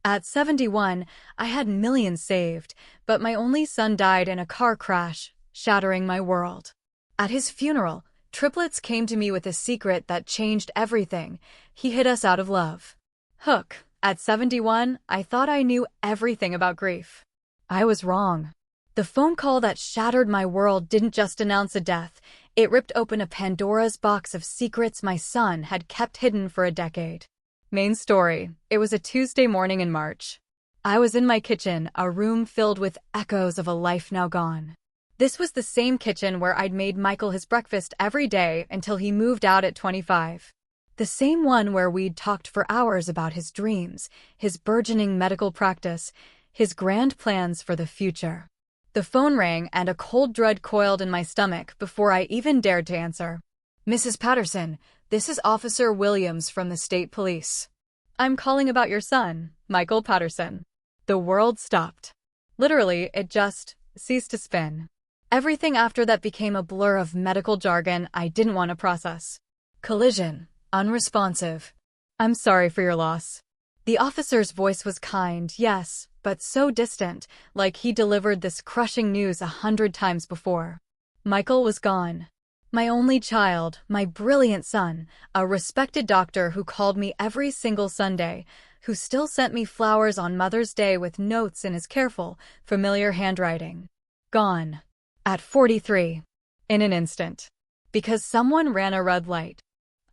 At 71, I had millions saved, but my only son died in a car crash, shattering my world. At his funeral, Triplets came to me with a secret that changed everything. He hid us out of love. Hook. At 71, I thought I knew everything about grief. I was wrong. The phone call that shattered my world didn't just announce a death. It ripped open a Pandora's box of secrets my son had kept hidden for a decade. Main story. It was a Tuesday morning in March. I was in my kitchen, a room filled with echoes of a life now gone. This was the same kitchen where I'd made Michael his breakfast every day until he moved out at 25. The same one where we'd talked for hours about his dreams, his burgeoning medical practice, his grand plans for the future. The phone rang and a cold dread coiled in my stomach before I even dared to answer. "Mrs. Patterson, this is Officer Williams from the State Police. I'm calling about your son, Michael Patterson." The world stopped. Literally, it just ceased to spin. Everything after that became a blur of medical jargon I didn't want to process. Collision. Unresponsive. "I'm sorry for your loss." The officer's voice was kind, yes, but so distant, like he delivered this crushing news 100 times before. Michael was gone. My only child, my brilliant son, a respected doctor who called me every single Sunday, who still sent me flowers on Mother's Day with notes in his careful, familiar handwriting. Gone. At 43. In an instant. Because someone ran a red light.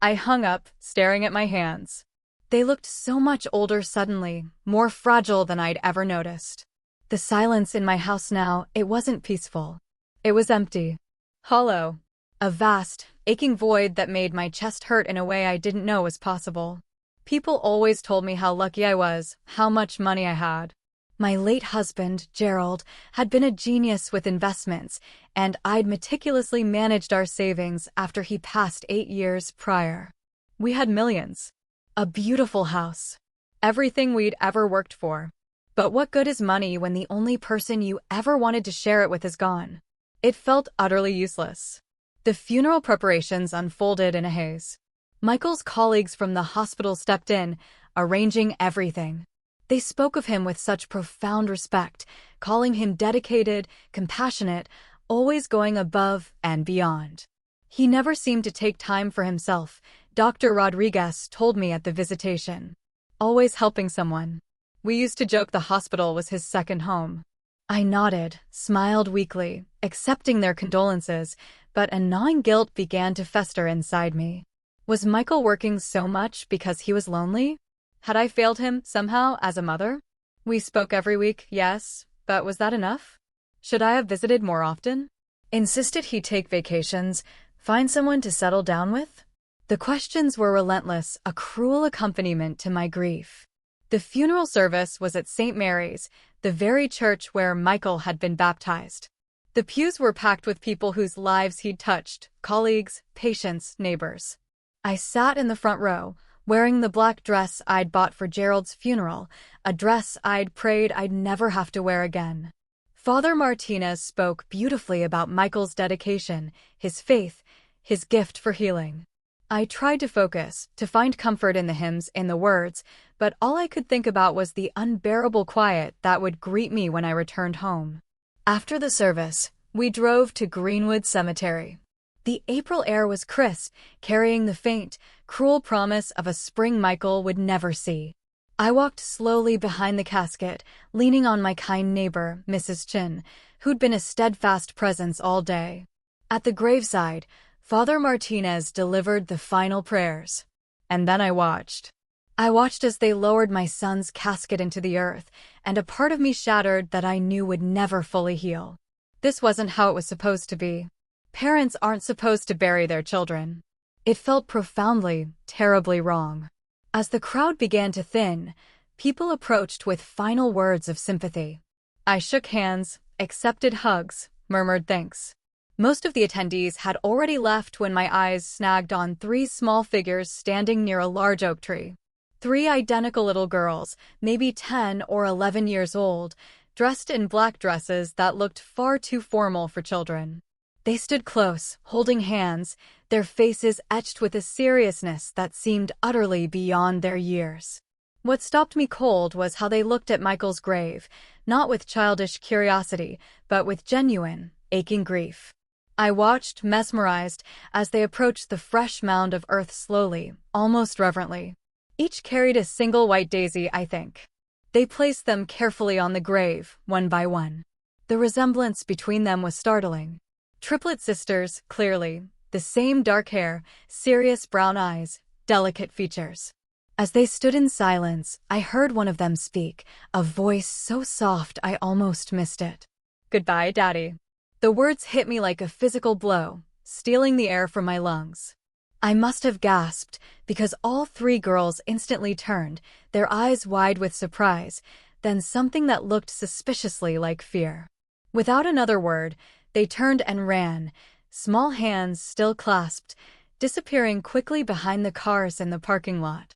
I hung up, staring at my hands. They looked so much older suddenly, more fragile than I'd ever noticed. The silence in my house now, it wasn't peaceful. It was empty. Hollow. A vast, aching void that made my chest hurt in a way I didn't know was possible. People always told me how lucky I was, how much money I had. My late husband, Gerald, had been a genius with investments, and I'd meticulously managed our savings after he passed 8 years prior. We had millions. A beautiful house. Everything we'd ever worked for. But what good is money when the only person you ever wanted to share it with is gone? It felt utterly useless. The funeral preparations unfolded in a haze. Michael's colleagues from the hospital stepped in, arranging everything. They spoke of him with such profound respect, calling him dedicated, compassionate, always going above and beyond. He never seemed to take time for himself, Dr. Rodriguez told me at the visitation. Always helping someone. We used to joke the hospital was his second home. I nodded, smiled weakly, accepting their condolences, but a gnawing guilt began to fester inside me. Was Michael working so much because he was lonely? Had I failed him, somehow, as a mother? We spoke every week, yes, but was that enough? Should I have visited more often? Insisted he take vacations, find someone to settle down with? The questions were relentless, a cruel accompaniment to my grief. The funeral service was at St. Mary's, the very church where Michael had been baptized. The pews were packed with people whose lives he'd touched, colleagues, patients, neighbors. I sat in the front row, wearing the black dress I'd bought for Gerald's funeral, a dress I'd prayed I'd never have to wear again. Father Martinez spoke beautifully about Michael's dedication, his faith, his gift for healing. I tried to focus, to find comfort in the hymns, in the words, but all I could think about was the unbearable quiet that would greet me when I returned home. After the service, we drove to Greenwood Cemetery. The April air was crisp, carrying the faint, cruel promise of a spring Michael would never see. I walked slowly behind the casket, leaning on my kind neighbor, Mrs. Chin, who'd been a steadfast presence all day. At the graveside, Father Martinez delivered the final prayers. And then I watched. I watched as they lowered my son's casket into the earth, and a part of me shattered that I knew would never fully heal. This wasn't how it was supposed to be. Parents aren't supposed to bury their children. It felt profoundly, terribly wrong. As the crowd began to thin, people approached with final words of sympathy. I shook hands, accepted hugs, murmured thanks. Most of the attendees had already left when my eyes snagged on 3 small figures standing near a large oak tree. 3 identical little girls, maybe 10 or 11 years old, dressed in black dresses that looked far too formal for children. They stood close, holding hands, their faces etched with a seriousness that seemed utterly beyond their years. What stopped me cold was how they looked at Michael's grave, not with childish curiosity, but with genuine, aching grief. I watched, mesmerized, as they approached the fresh mound of earth slowly, almost reverently. Each carried a single white daisy, I think. They placed them carefully on the grave, one by one. The resemblance between them was startling. Triplet sisters, clearly, the same dark hair, serious brown eyes, delicate features. As they stood in silence, I heard one of them speak, a voice so soft I almost missed it. "Goodbye, Daddy." The words hit me like a physical blow, stealing the air from my lungs. I must have gasped, because all three girls instantly turned, their eyes wide with surprise, then something that looked suspiciously like fear. Without another word, they turned and ran, small hands still clasped, disappearing quickly behind the cars in the parking lot.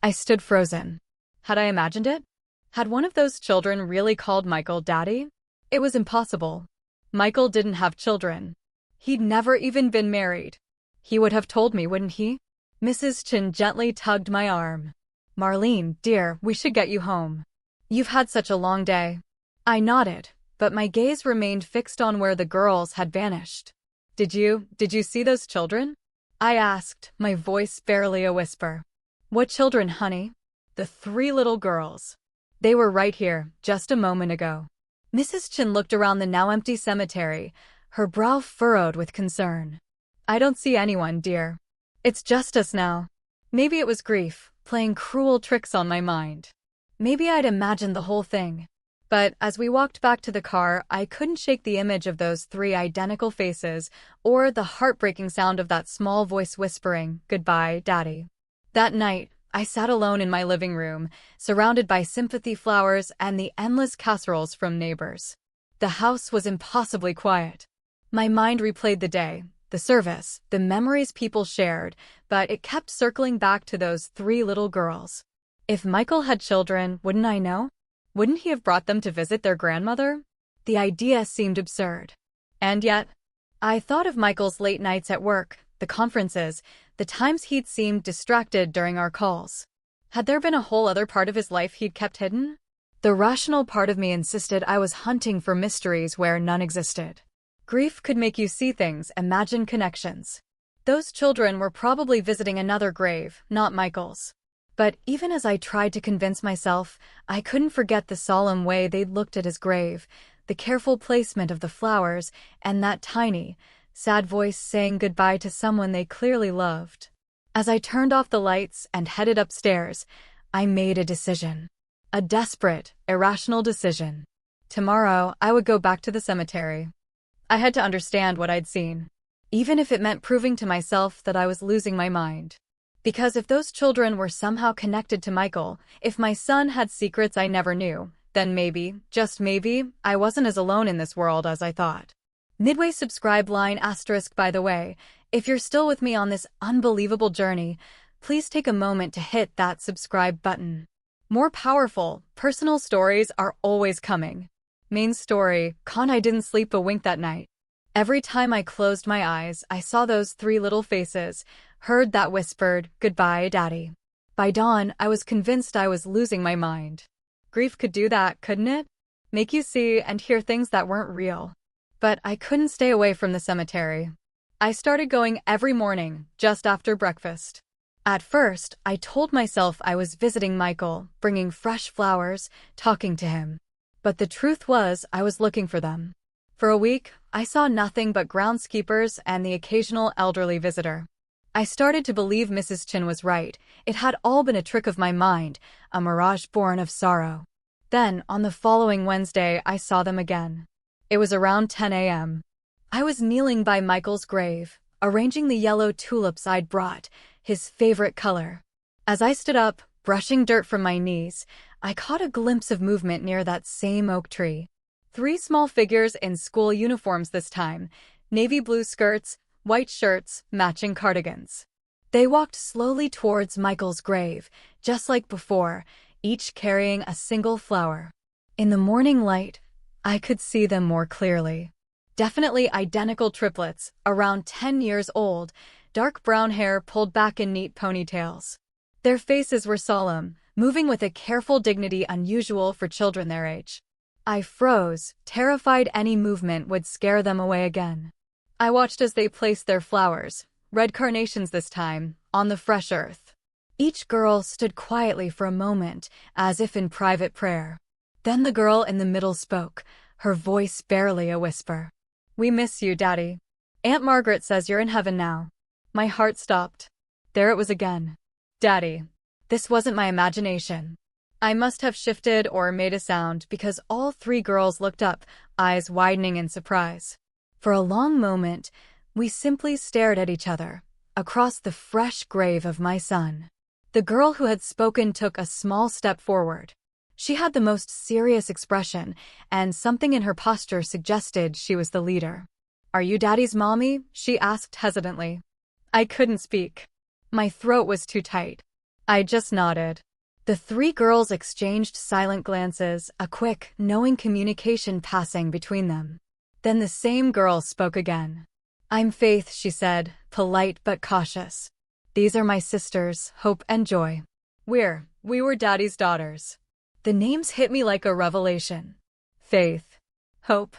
I stood frozen. Had I imagined it? Had one of those children really called Michael Daddy? It was impossible. Michael didn't have children. He'd never even been married. He would have told me, wouldn't he? Mrs. Chin gently tugged my arm. "Marlene, dear, we should get you home. You've had such a long day." I nodded, but my gaze remained fixed on where the girls had vanished. Did you see those children?" I asked, my voice barely a whisper. "What children, honey?" "The three little girls. They were right here, just a moment ago." Mrs. Chin looked around the now empty cemetery, her brow furrowed with concern. "I don't see anyone, dear. It's just us now." Maybe it was grief, playing cruel tricks on my mind. Maybe I'd imagined the whole thing. But as we walked back to the car, I couldn't shake the image of those three identical faces, or the heartbreaking sound of that small voice whispering, "Goodbye, Daddy." That night, I sat alone in my living room, surrounded by sympathy flowers and the endless casseroles from neighbors. The house was impossibly quiet. My mind replayed the day, the service, the memories people shared, but it kept circling back to those three little girls. If Michael had children, wouldn't I know? Wouldn't he have brought them to visit their grandmother? The idea seemed absurd. And yet, I thought of Michael's late nights at work, the conferences, the times he'd seemed distracted during our calls. Had there been a whole other part of his life he'd kept hidden? The rational part of me insisted I was hunting for mysteries where none existed. Grief could make you see things, imagine connections. Those children were probably visiting another grave, not Michael's. But even as I tried to convince myself, I couldn't forget the solemn way they'd looked at his grave, the careful placement of the flowers, and that tiny, sad voice saying goodbye to someone they clearly loved. As I turned off the lights and headed upstairs, I made a decision. A desperate, irrational decision. Tomorrow, I would go back to the cemetery. I had to understand what I'd seen, even if it meant proving to myself that I was losing my mind. Because if those children were somehow connected to Michael, if my son had secrets I never knew, then maybe, just maybe, I wasn't as alone in this world as I thought. Midway subscribe line asterisk by the way, if you're still with me on this unbelievable journey, please take a moment to hit that subscribe button. More powerful, personal stories are always coming. Main story, I didn't sleep a wink that night. Every time I closed my eyes, I saw those three little faces, heard that whispered, "Goodbye, Daddy." By dawn, I was convinced I was losing my mind. Grief could do that, couldn't it? Make you see and hear things that weren't real. But I couldn't stay away from the cemetery. I started going every morning, just after breakfast. At first, I told myself I was visiting Michael, bringing fresh flowers, talking to him. But the truth was, I was looking for them. For a week, I saw nothing but groundskeepers and the occasional elderly visitor. I started to believe Mrs. Chin was right. It had all been a trick of my mind, a mirage born of sorrow. Then, on the following Wednesday, I saw them again. It was around 10 a.m. I was kneeling by Michael's grave, arranging the yellow tulips I'd brought, his favorite color. As I stood up, brushing dirt from my knees, I caught a glimpse of movement near that same oak tree. Three small figures in school uniforms this time, navy blue skirts, white shirts, matching cardigans. They walked slowly towards Michael's grave, just like before, each carrying a single flower. In the morning light, I could see them more clearly. Definitely identical triplets, around 10 years old, dark brown hair pulled back in neat ponytails. Their faces were solemn, moving with a careful dignity unusual for children their age. I froze, terrified any movement would scare them away again. I watched as they placed their flowers, red carnations this time, on the fresh earth. Each girl stood quietly for a moment, as if in private prayer. Then the girl in the middle spoke, her voice barely a whisper. "We miss you, Daddy. Aunt Margaret says you're in heaven now." My heart stopped. There it was again. Daddy. This wasn't my imagination. I must have shifted or made a sound because all three girls looked up, eyes widening in surprise. For a long moment, we simply stared at each other, across the fresh grave of my son. The girl who had spoken took a small step forward. She had the most serious expression, and something in her posture suggested she was the leader. "Are you Daddy's mommy?" she asked hesitantly. I couldn't speak. My throat was too tight. I just nodded. The three girls exchanged silent glances, a quick, knowing communication passing between them. Then the same girl spoke again. "I'm Faith," she said, polite but cautious. "These are my sisters, Hope and Joy. We were Daddy's daughters." The names hit me like a revelation. Faith. Hope.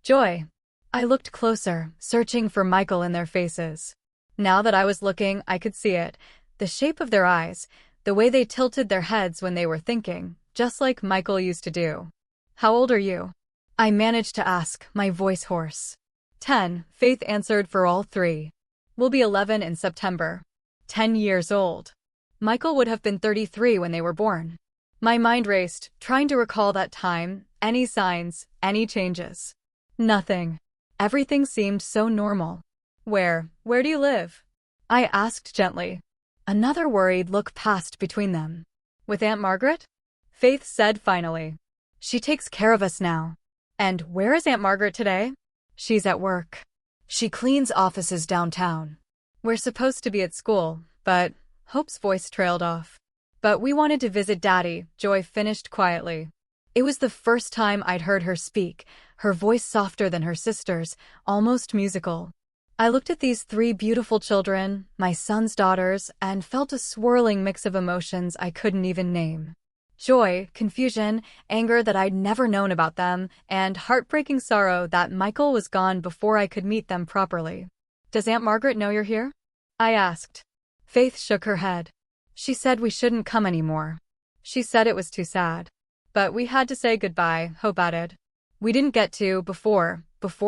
Joy. I looked closer, searching for Michael in their faces. Now that I was looking, I could see it. The shape of their eyes, the way they tilted their heads when they were thinking, just like Michael used to do. "How old are you?" I managed to ask, my voice hoarse. 10, Faith answered for all three. "We'll be 11 in September." 10 years old. Michael would have been 33 when they were born. My mind raced, trying to recall that time, any signs, any changes. Nothing. Everything seemed so normal. Where do you live?" I asked gently. Another worried look passed between them. "With Aunt Margaret?" Faith said finally. "She takes care of us now." "And where is Aunt Margaret today?" "She's at work. She cleans offices downtown." "We're supposed to be at school, but..." Hope's voice trailed off. "But we wanted to visit Daddy," Joy finished quietly. It was the first time I'd heard her speak, her voice softer than her sister's, almost musical. I looked at these three beautiful children, my son's daughters, and felt a swirling mix of emotions I couldn't even name. Joy, confusion, anger that I'd never known about them, and heartbreaking sorrow that Michael was gone before I could meet them properly. "Does Aunt Margaret know you're here?" I asked. Faith shook her head. "She said we shouldn't come anymore. She said it was too sad. But we had to say goodbye," Hope added. "We didn't get to before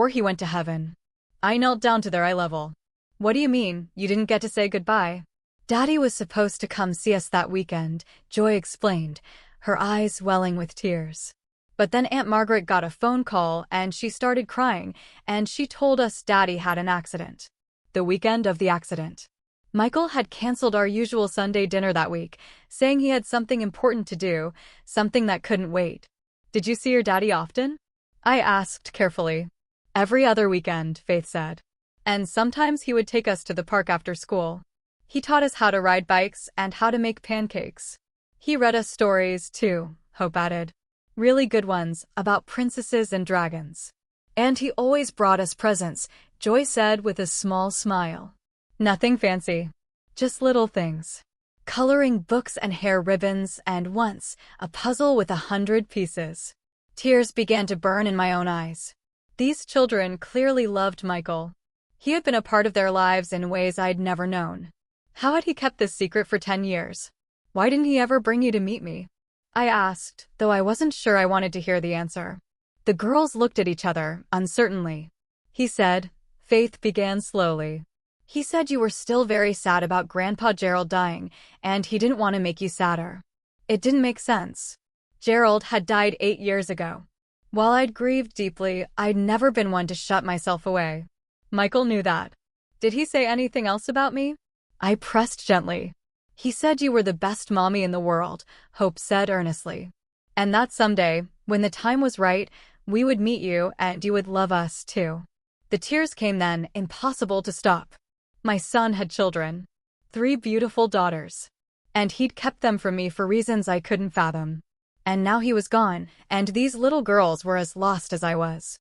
he went to heaven." I knelt down to their eye level. "What do you mean, you didn't get to say goodbye?" "Daddy was supposed to come see us that weekend," Joy explained, her eyes welling with tears. "But then Aunt Margaret got a phone call and she started crying, and she told us Daddy had an accident." The weekend of the accident. Michael had canceled our usual Sunday dinner that week, saying he had something important to do, something that couldn't wait. "Did you see your daddy often?" I asked carefully. "Every other weekend," Faith said. "And sometimes he would take us to the park after school. He taught us how to ride bikes and how to make pancakes. He read us stories, too," Hope added. "Really good ones, about princesses and dragons. And he always brought us presents," Joy said with a small smile. "Nothing fancy. Just little things. Coloring books and hair ribbons, and once, a puzzle with 100 pieces." Tears began to burn in my own eyes. These children clearly loved Michael. He had been a part of their lives in ways I'd never known. How had he kept this secret for 10 years? "Why didn't he ever bring you to meet me?" I asked, though I wasn't sure I wanted to hear the answer. The girls looked at each other, uncertainly. "He said," Faith began slowly. "He said you were still very sad about Grandpa Gerald dying, and he didn't want to make you sadder." It didn't make sense. Gerald had died 8 years ago. While I'd grieved deeply, I'd never been one to shut myself away. Michael knew that. "Did he say anything else about me?" I pressed gently. "He said you were the best mommy in the world," Hope said earnestly. "And that someday, when the time was right, we would meet you and you would love us, too." The tears came then, impossible to stop. My son had children. 3 beautiful daughters. And he'd kept them from me for reasons I couldn't fathom. And now he was gone, and these little girls were as lost as I was.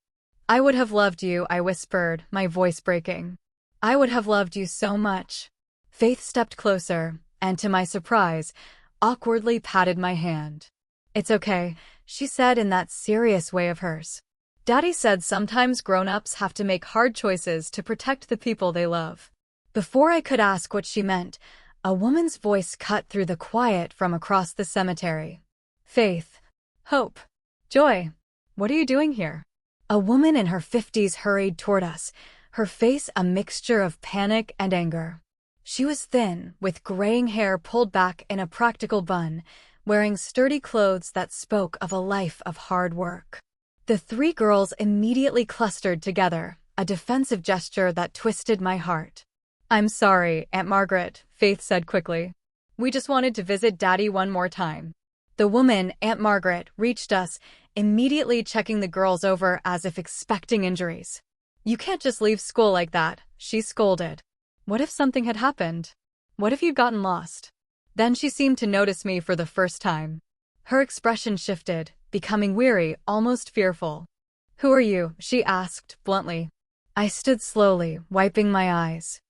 "I would have loved you," I whispered, my voice breaking. "I would have loved you so much." Faith stepped closer, and to my surprise, awkwardly patted my hand. "It's okay," she said in that serious way of hers. "Daddy said sometimes grown-ups have to make hard choices to protect the people they love." Before I could ask what she meant, a woman's voice cut through the quiet from across the cemetery. "Faith. Hope. Joy. What are you doing here?" A woman in her 50s hurried toward us, her face a mixture of panic and anger. She was thin, with graying hair pulled back in a practical bun, wearing sturdy clothes that spoke of a life of hard work. The three girls immediately clustered together, a defensive gesture that twisted my heart. "I'm sorry, Aunt Margaret," Faith said quickly. "We just wanted to visit Daddy one more time." The woman, Aunt Margaret, reached us, immediately checking the girls over as if expecting injuries. "You can't just leave school like that," she scolded. "What if something had happened? What if you'd gotten lost?" Then she seemed to notice me for the first time. Her expression shifted, becoming weary, almost fearful. "Who are you?" she asked, bluntly. I stood slowly, wiping my eyes.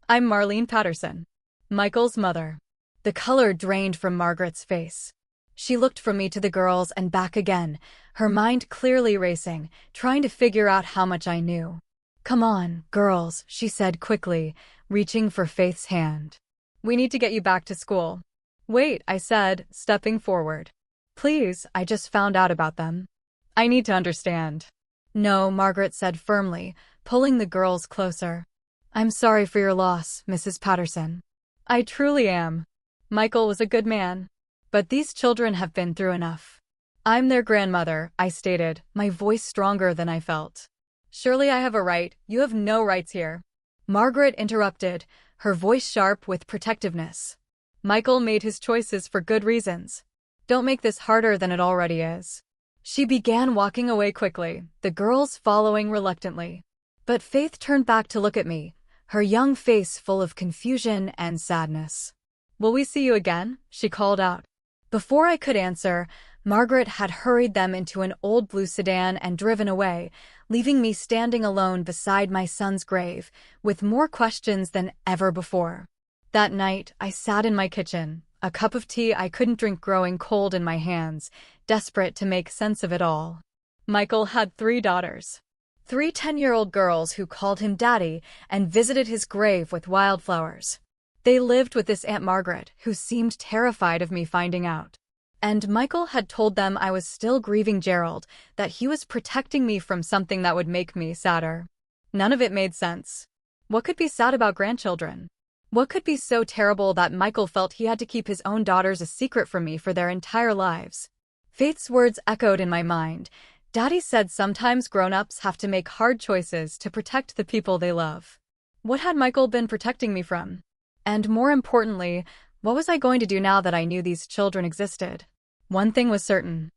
"I'm Marlene Patterson, Michael's mother." The color drained from Margaret's face. She looked from me to the girls and back again, her mind clearly racing, trying to figure out how much I knew. "Come on, girls," she said quickly, reaching for Faith's hand. "We need to get you back to school." "Wait," I said, stepping forward. "Please, I just found out about them. I need to understand." "No," Margaret said firmly, pulling the girls closer. "I'm sorry for your loss, Mrs. Patterson." "I truly am. Michael was a good man. But these children have been through enough." "I'm their grandmother," I stated, my voice stronger than I felt. "Surely I have a right. You have no rights here." Margaret interrupted, her voice sharp with protectiveness. "Michael made his choices for good reasons. Don't make this harder than it already is." She began walking away quickly, the girls following reluctantly. But Faith turned back to look at me, her young face full of confusion and sadness. "Will we see you again?" she called out. Before I could answer, Margaret had hurried them into an old blue sedan and driven away, leaving me standing alone beside my son's grave, with more questions than ever before. That night, I sat in my kitchen, a cup of tea I couldn't drink growing cold in my hands, desperate to make sense of it all. Michael had 3 daughters. 3 10-year-old girls who called him Daddy and visited his grave with wildflowers. They lived with this Aunt Margaret, who seemed terrified of me finding out. And Michael had told them I was still grieving Gerald, that he was protecting me from something that would make me sadder. None of it made sense. What could be sad about grandchildren? What could be so terrible that Michael felt he had to keep his own daughters a secret from me for their entire lives? Faith's words echoed in my mind. Daddy said sometimes grown-ups have to make hard choices to protect the people they love. What had Michael been protecting me from? And more importantly, what was I going to do now that I knew these children existed? One thing was certain.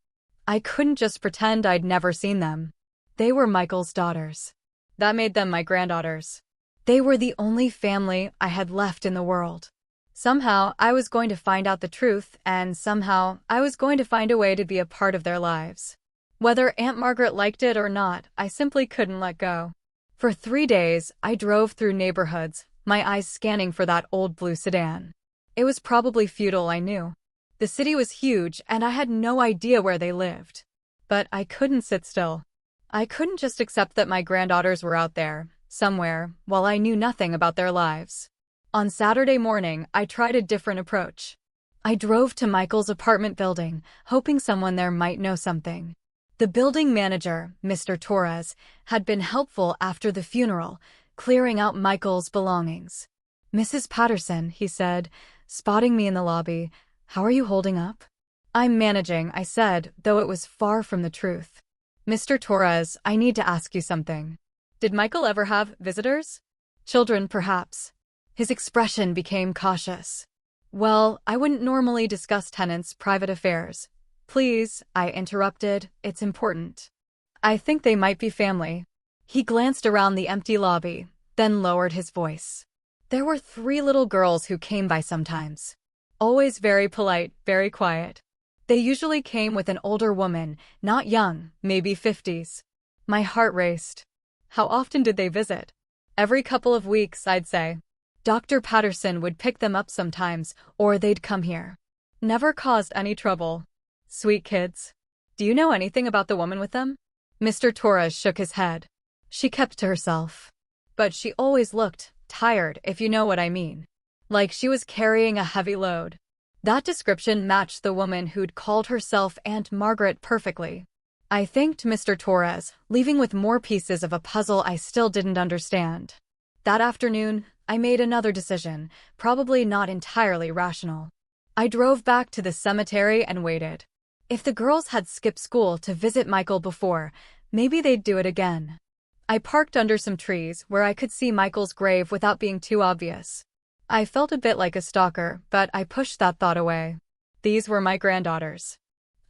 I couldn't just pretend I'd never seen them. They were Michael's daughters. That made them my granddaughters. They were the only family I had left in the world. Somehow, I was going to find out the truth, and somehow, I was going to find a way to be a part of their lives. Whether Aunt Margaret liked it or not, I simply couldn't let go. For 3 days, I drove through neighborhoods, my eyes scanning for that old blue sedan. It was probably futile, I knew. The city was huge, and I had no idea where they lived. But I couldn't sit still. I couldn't just accept that my granddaughters were out there, somewhere, while I knew nothing about their lives. On Saturday morning, I tried a different approach. I drove to Michael's apartment building, hoping someone there might know something. The building manager, Mr. Torres, had been helpful after the funeral, clearing out Michael's belongings. "Mrs. Patterson," he said, spotting me in the lobby, "how are you holding up?" "I'm managing," I said, though it was far from the truth. "Mr. Torres, I need to ask you something. Did Michael ever have visitors? Children, perhaps?" His expression became cautious. "Well, I wouldn't normally discuss tenants' private affairs." "Please," I interrupted, "it's important. I think they might be family." He glanced around the empty lobby, then lowered his voice. "There were 3 little girls who came by sometimes. Always very polite, very quiet. They usually came with an older woman, not young, maybe 50s. My heart raced. How often did they visit? Every couple of weeks, I'd say. Dr. Patterson would pick them up sometimes, or they'd come here. Never caused any trouble. Sweet kids. Do you know anything about the woman with them? Mr. Torres shook his head. She kept to herself. But she always looked tired, if you know what I mean. Like she was carrying a heavy load. That description matched the woman who'd called herself Aunt Margaret perfectly. I thanked Mr. Torres, leaving with more pieces of a puzzle I still didn't understand. That afternoon, I made another decision, probably not entirely rational. I drove back to the cemetery and waited. If the girls had skipped school to visit Michael before, maybe they'd do it again. I parked under some trees where I could see Michael's grave without being too obvious. I felt a bit like a stalker, but I pushed that thought away. These were my granddaughters.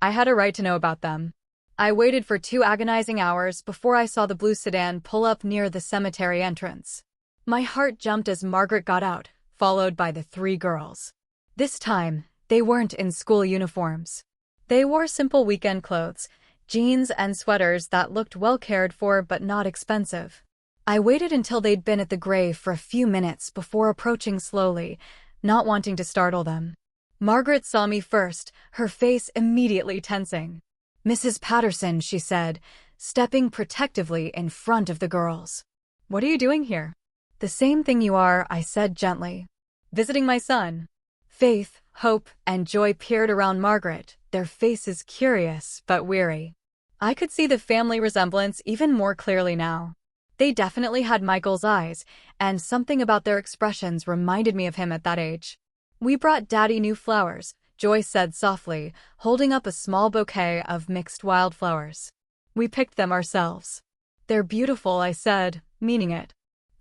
I had a right to know about them. I waited for 2 agonizing hours before I saw the blue sedan pull up near the cemetery entrance. My heart jumped as Margaret got out, followed by the 3 girls. This time, they weren't in school uniforms. They wore simple weekend clothes, jeans and sweaters that looked well cared for but not expensive. I waited until they'd been at the grave for a few minutes before approaching slowly, not wanting to startle them. Margaret saw me first, her face immediately tensing. "Mrs. Patterson," she said, stepping protectively in front of the girls. "What are you doing here?" "The same thing you are," I said gently. "Visiting my son." Faith, hope, and joy peered around Margaret, their faces curious but weary. I could see the family resemblance even more clearly now. They definitely had Michael's eyes, and something about their expressions reminded me of him at that age. "We brought Daddy new flowers," Joy said softly, holding up a small bouquet of mixed wildflowers. "We picked them ourselves." "They're beautiful," I said, meaning it.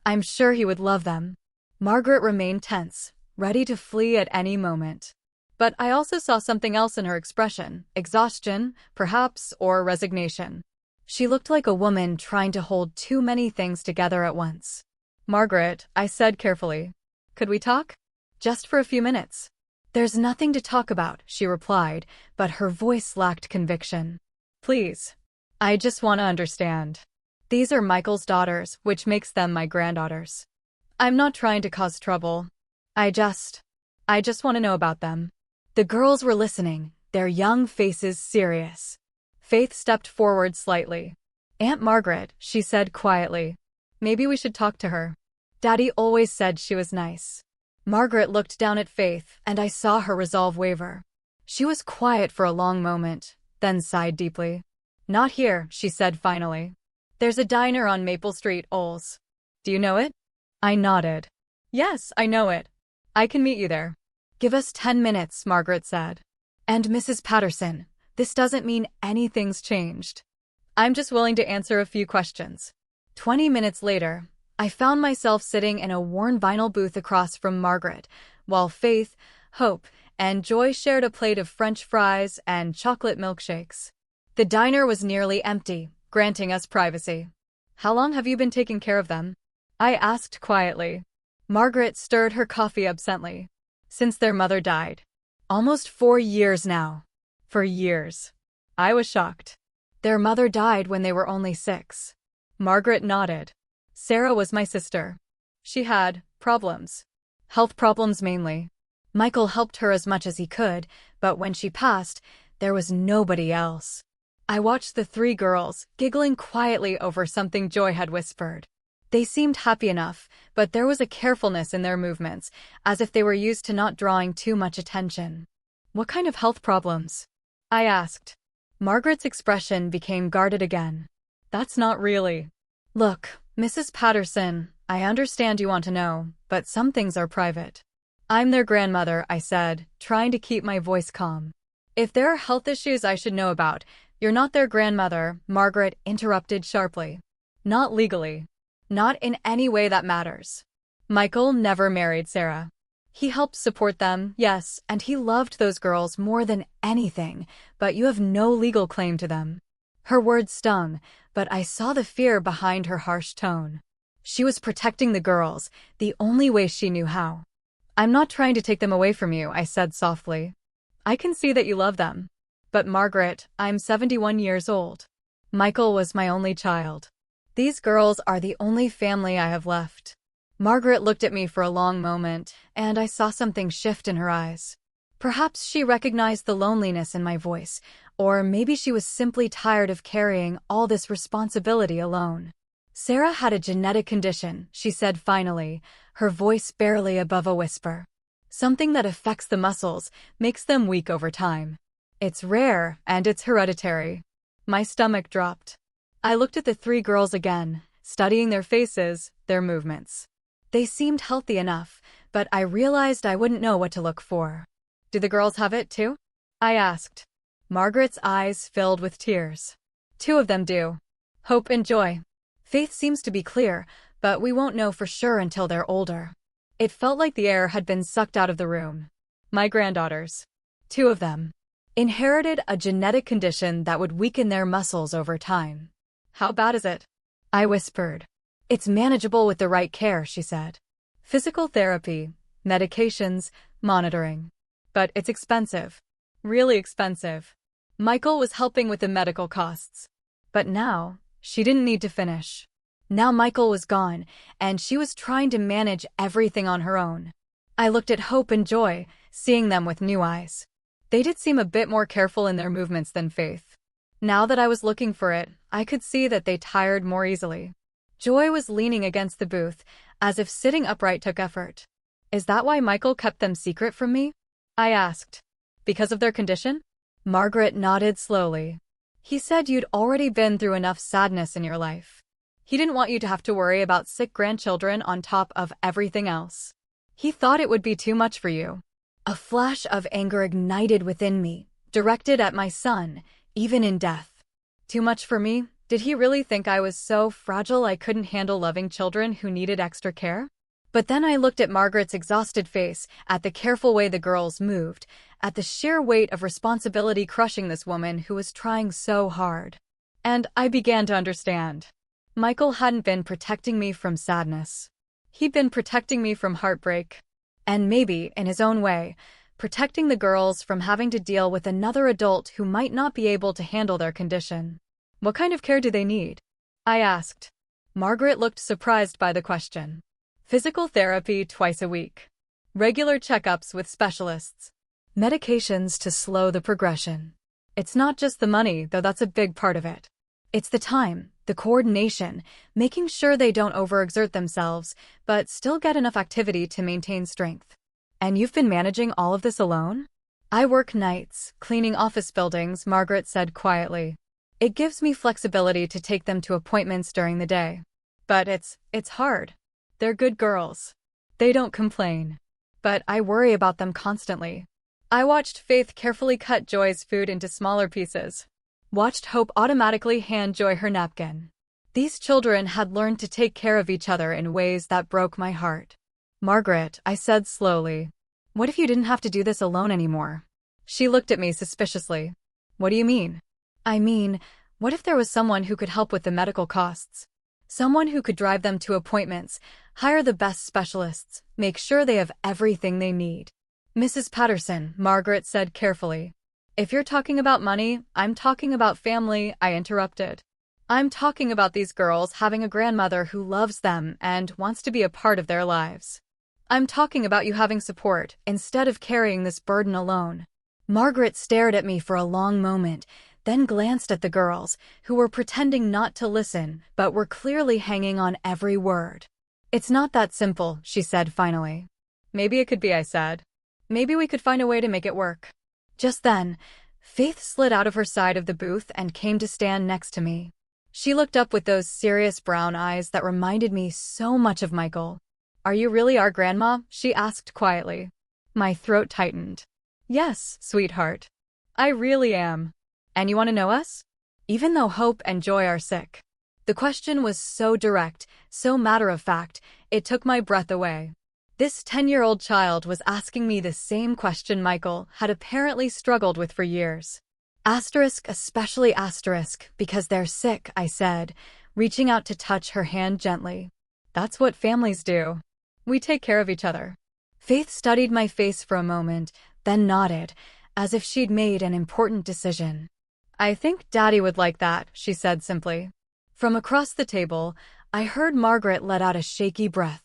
"I'm sure he would love them." Margaret remained tense, ready to flee at any moment. But I also saw something else in her expression, exhaustion, perhaps, or resignation. She looked like a woman trying to hold too many things together at once. "Margaret," I said carefully, "could we talk? Just for a few minutes." "There's nothing to talk about," she replied, but her voice lacked conviction. "Please. I just want to understand. These are Michael's daughters, which makes them my granddaughters. I'm not trying to cause trouble. I just want to know about them." The girls were listening, their young faces serious. Faith stepped forward slightly. "Aunt Margaret," she said quietly. "Maybe we should talk to her. Daddy always said she was nice." Margaret looked down at Faith, and I saw her resolve waver. She was quiet for a long moment, then sighed deeply. "Not here," she said finally. "There's a diner on Maple Street, Oles. Do you know it?" I nodded. "Yes, I know it. I can meet you there." "Give us 10 minutes," Margaret said. "And Mrs. Patterson, this doesn't mean anything's changed. I'm just willing to answer a few questions." 20 minutes later, I found myself sitting in a worn vinyl booth across from Margaret, while Faith, Hope, and Joy shared a plate of French fries and chocolate milkshakes. The diner was nearly empty, granting us privacy. "How long have you been taking care of them?" I asked quietly. Margaret stirred her coffee absently. "Since their mother died. Almost 4 years now." "For years." I was shocked. "Their mother died when they were only 6. Margaret nodded. "Sarah was my sister. She had problems. Health problems mainly. Michael helped her as much as he could, but when she passed, there was nobody else." I watched the 3 girls, giggling quietly over something Joy had whispered. They seemed happy enough, but there was a carefulness in their movements, as if they were used to not drawing too much attention. "What kind of health problems?" I asked. Margaret's expression became guarded again. "That's not really." "Look, Mrs. Patterson, I understand you want to know, but some things are private." "I'm their grandmother," I said, trying to keep my voice calm. "If there are health issues I should know about, you're not their grandmother," Margaret interrupted sharply. "Not legally. Not in any way that matters. Michael never married Sarah. He helped support them, yes, and he loved those girls more than anything, but you have no legal claim to them." Her words stung, but I saw the fear behind her harsh tone. She was protecting the girls, the only way she knew how. "I'm not trying to take them away from you," I said softly. "I can see that you love them. But Margaret, I'm 71 years old. Michael was my only child. These girls are the only family I have left." Margaret looked at me for a long moment, and I saw something shift in her eyes. Perhaps she recognized the loneliness in my voice, or maybe she was simply tired of carrying all this responsibility alone. Sarah had a genetic condition, she said finally, her voice barely above a whisper. Something that affects the muscles, makes them weak over time. It's rare, and it's hereditary. My stomach dropped. I looked at the three girls again, studying their faces, their movements. They seemed healthy enough, but I realized I wouldn't know what to look for. Do the girls have it too? I asked. Margaret's eyes filled with tears. Two of them do. Hope and Joy. Faith seems to be clear, but we won't know for sure until they're older. It felt like the air had been sucked out of the room. My granddaughters. Two of them. Inherited a genetic condition that would weaken their muscles over time. How bad is it? I whispered. It's manageable with the right care, she said. Physical therapy, medications, monitoring. But it's expensive. Really expensive. Michael was helping with the medical costs. But now, she didn't need to finish. Now Michael was gone, and she was trying to manage everything on her own. I looked at Hope and Joy, seeing them with new eyes. They did seem a bit more careful in their movements than Faith. Now that I was looking for it, I could see that they tired more easily. Joy was leaning against the booth, as if sitting upright took effort. Is that why Michael kept them secret from me? I asked. Because of their condition? Margaret nodded slowly. He said you'd already been through enough sadness in your life. He didn't want you to have to worry about sick grandchildren on top of everything else. He thought it would be too much for you. A flash of anger ignited within me, directed at my son, even in death. Too much for me? Did he really think I was so fragile I couldn't handle loving children who needed extra care? But then I looked at Margaret's exhausted face, at the careful way the girls moved, at the sheer weight of responsibility crushing this woman who was trying so hard. And I began to understand. Michael hadn't been protecting me from sadness. He'd been protecting me from heartbreak. And maybe, in his own way, protecting the girls from having to deal with another adult who might not be able to handle their condition. What kind of care do they need? I asked. Margaret looked surprised by the question. Physical therapy twice a week. Regular checkups with specialists. Medications to slow the progression. It's not just the money, though that's a big part of it. It's the time, the coordination, making sure they don't overexert themselves, but still get enough activity to maintain strength. And you've been managing all of this alone? I work nights, cleaning office buildings, Margaret said quietly. It gives me flexibility to take them to appointments during the day. But it's hard. They're good girls. They don't complain. But I worry about them constantly. I watched Faith carefully cut Joy's food into smaller pieces. Watched Hope automatically hand Joy her napkin. These children had learned to take care of each other in ways that broke my heart. Margaret, I said slowly, what if you didn't have to do this alone anymore? She looked at me suspiciously. What do you mean? I mean, what if there was someone who could help with the medical costs? Someone who could drive them to appointments, hire the best specialists, make sure they have everything they need. Mrs. Patterson, Margaret said carefully. If you're talking about money, I'm talking about family, I interrupted. I'm talking about these girls having a grandmother who loves them and wants to be a part of their lives. I'm talking about you having support, instead of carrying this burden alone. Margaret stared at me for a long moment, then glanced at the girls, who were pretending not to listen, but were clearly hanging on every word. It's not that simple, she said finally. Maybe it could be, I said. Maybe we could find a way to make it work. Just then, Faith slid out of her side of the booth and came to stand next to me. She looked up with those serious brown eyes that reminded me so much of Michael. Are you really our grandma? She asked quietly. My throat tightened. Yes, sweetheart. I really am. And you want to know us? Even though Hope and Joy are sick. The question was so direct, so matter-of-fact, it took my breath away. This 10-year-old child was asking me the same question Michael had apparently struggled with for years. Asterisk, especially asterisk, because they're sick, I said, reaching out to touch her hand gently. That's what families do. We take care of each other. Faith studied my face for a moment, then nodded, as if she'd made an important decision. I think Daddy would like that, she said simply. From across the table, I heard Margaret let out a shaky breath.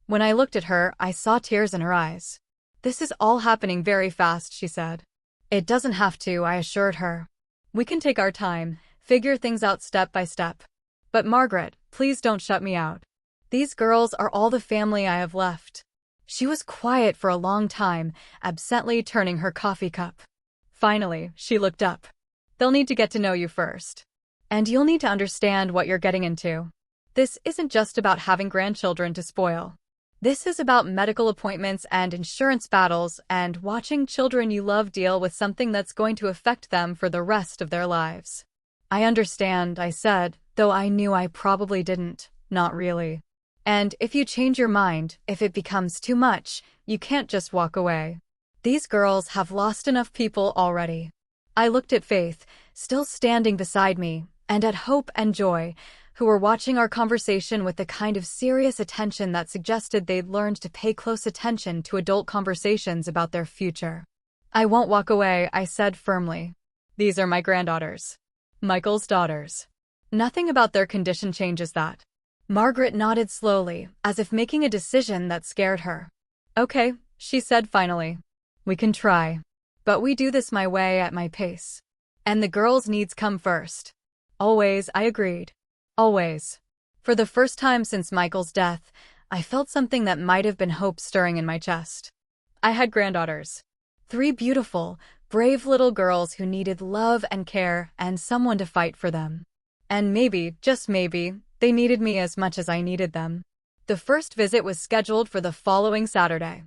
When I looked at her, I saw tears in her eyes. This is all happening very fast, she said. It doesn't have to, I assured her. We can take our time, figure things out step by step. But Margaret, please don't shut me out. These girls are all the family I have left. She was quiet for a long time, absently turning her coffee cup. Finally, she looked up. They'll need to get to know you first. And you'll need to understand what you're getting into. This isn't just about having grandchildren to spoil. This is about medical appointments and insurance battles and watching children you love deal with something that's going to affect them for the rest of their lives. I understand, I said, though I knew I probably didn't. Not really. And if you change your mind, if it becomes too much, you can't just walk away. These girls have lost enough people already. I looked at Faith, still standing beside me, and at Hope and Joy, who were watching our conversation with the kind of serious attention that suggested they'd learned to pay close attention to adult conversations about their future. I won't walk away, I said firmly. These are my granddaughters. Michael's daughters. Nothing about their condition changes that. Margaret nodded slowly, as if making a decision that scared her. Okay, she said finally. We can try. But we do this my way at my pace. And the girls' needs come first. Always, I agreed. Always. For the first time since Michael's death, I felt something that might have been hope stirring in my chest. I had granddaughters. 3 beautiful, brave little girls who needed love and care and someone to fight for them. And maybe, just maybe, they needed me as much as I needed them. The first visit was scheduled for the following Saturday.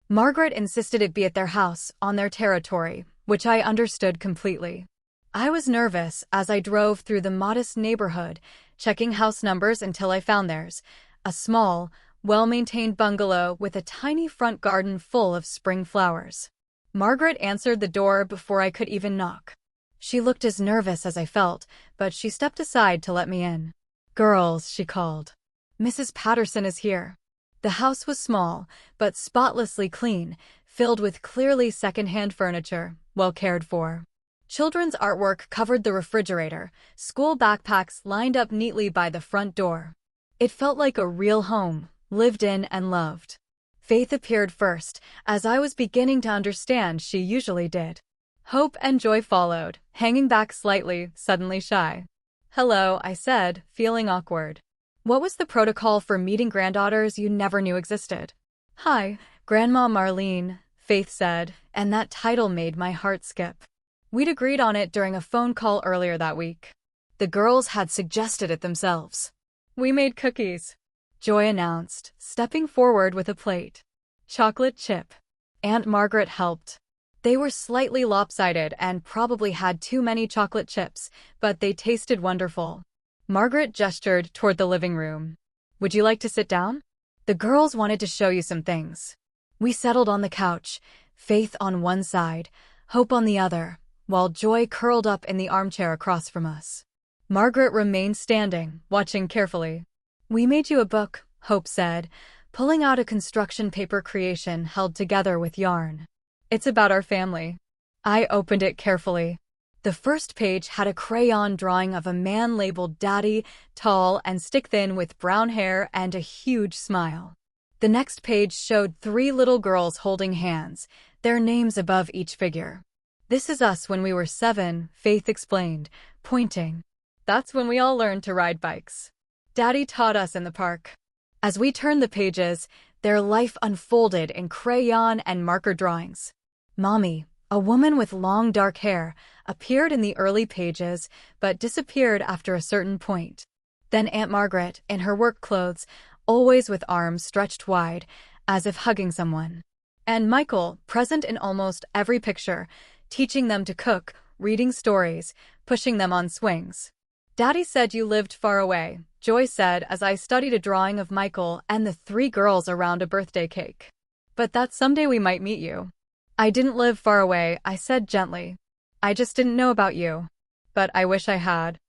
Margaret insisted it be at their house, on their territory, which I understood completely. I was nervous as I drove through the modest neighborhood, checking house numbers until I found theirs, a small, well-maintained bungalow with a tiny front garden full of spring flowers. Margaret answered the door before I could even knock. She looked as nervous as I felt, but she stepped aside to let me in. Girls, she called. Mrs. Patterson is here. The house was small, but spotlessly clean, filled with clearly second-hand furniture, well cared for. Children's artwork covered the refrigerator, school backpacks lined up neatly by the front door. It felt like a real home, lived in and loved. Faith appeared first, as I was beginning to understand she usually did. Hope and Joy followed, hanging back slightly, suddenly shy. Hello, I said, feeling awkward. What was the protocol for meeting granddaughters you never knew existed? Hi, Grandma Marlene, Faith said, and that title made my heart skip. We'd agreed on it during a phone call earlier that week. The girls had suggested it themselves. We made cookies, Joy announced, stepping forward with a plate. Chocolate chip. Aunt Margaret helped. They were slightly lopsided and probably had too many chocolate chips, but they tasted wonderful. Margaret gestured toward the living room. Would you like to sit down? The girls wanted to show you some things. We settled on the couch, Faith on one side, Hope on the other, while Joy curled up in the armchair across from us. Margaret remained standing, watching carefully. We made you a book, Hope said, pulling out a construction paper creation held together with yarn. It's about our family. I opened it carefully. The first page had a crayon drawing of a man labeled Daddy, tall and stick-thin with brown hair and a huge smile. The next page showed 3 little girls holding hands, their names above each figure. This is us when we were 7, Faith explained, pointing. That's when we all learned to ride bikes. Daddy taught us in the park. As we turned the pages, their life unfolded in crayon and marker drawings. Mommy, a woman with long dark hair, appeared in the early pages but disappeared after a certain point. Then Aunt Margaret, in her work clothes, always with arms stretched wide, as if hugging someone. And Michael, present in almost every picture, teaching them to cook, reading stories, pushing them on swings. Daddy said you lived far away, Joy said as I studied a drawing of Michael and the 3 girls around a birthday cake. But that someday we might meet you. I didn't live far away, I said gently. I just didn't know about you. But I wish I had.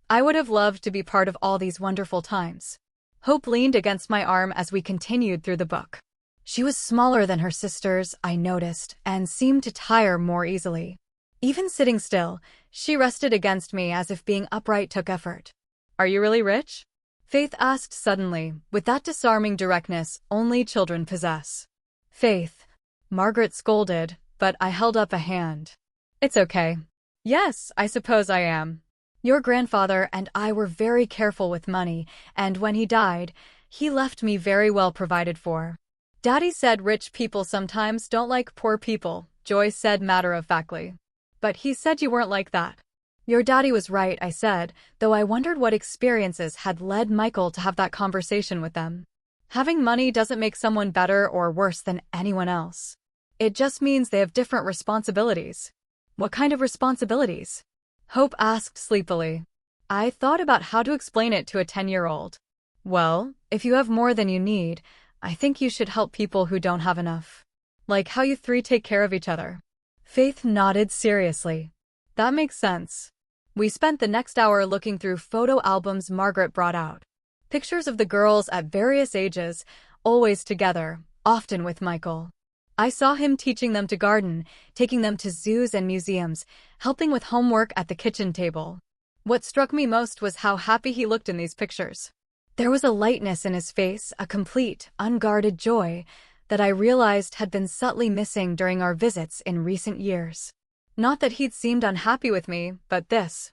I would have loved to be part of all these wonderful times. Hope leaned against my arm as we continued through the book. She was smaller than her sisters, I noticed, and seemed to tire more easily. Even sitting still, she rested against me as if being upright took effort. Are you really rich? Faith asked suddenly, with that disarming directness only children possess. Faith. Margaret scolded, but I held up a hand. It's okay. Yes, I suppose I am. Your grandfather and I were very careful with money, and when he died, he left me very well provided for. Daddy said rich people sometimes don't like poor people, Joyce said matter-of-factly. But he said you weren't like that. Your daddy was right, I said, though I wondered what experiences had led Michael to have that conversation with them. Having money doesn't make someone better or worse than anyone else. It just means they have different responsibilities. What kind of responsibilities? Hope asked sleepily. I thought about how to explain it to a 10-year-old. Well, if you have more than you need, I think you should help people who don't have enough. Like how you three take care of each other. Faith nodded seriously. That makes sense. We spent the next hour looking through photo albums Margaret brought out. Pictures of the girls at various ages, always together, often with Michael. I saw him teaching them to garden, taking them to zoos and museums, helping with homework at the kitchen table. What struck me most was how happy he looked in these pictures. There was a lightness in his face, a complete, unguarded joy that I realized had been subtly missing during our visits in recent years. Not that he'd seemed unhappy with me, but this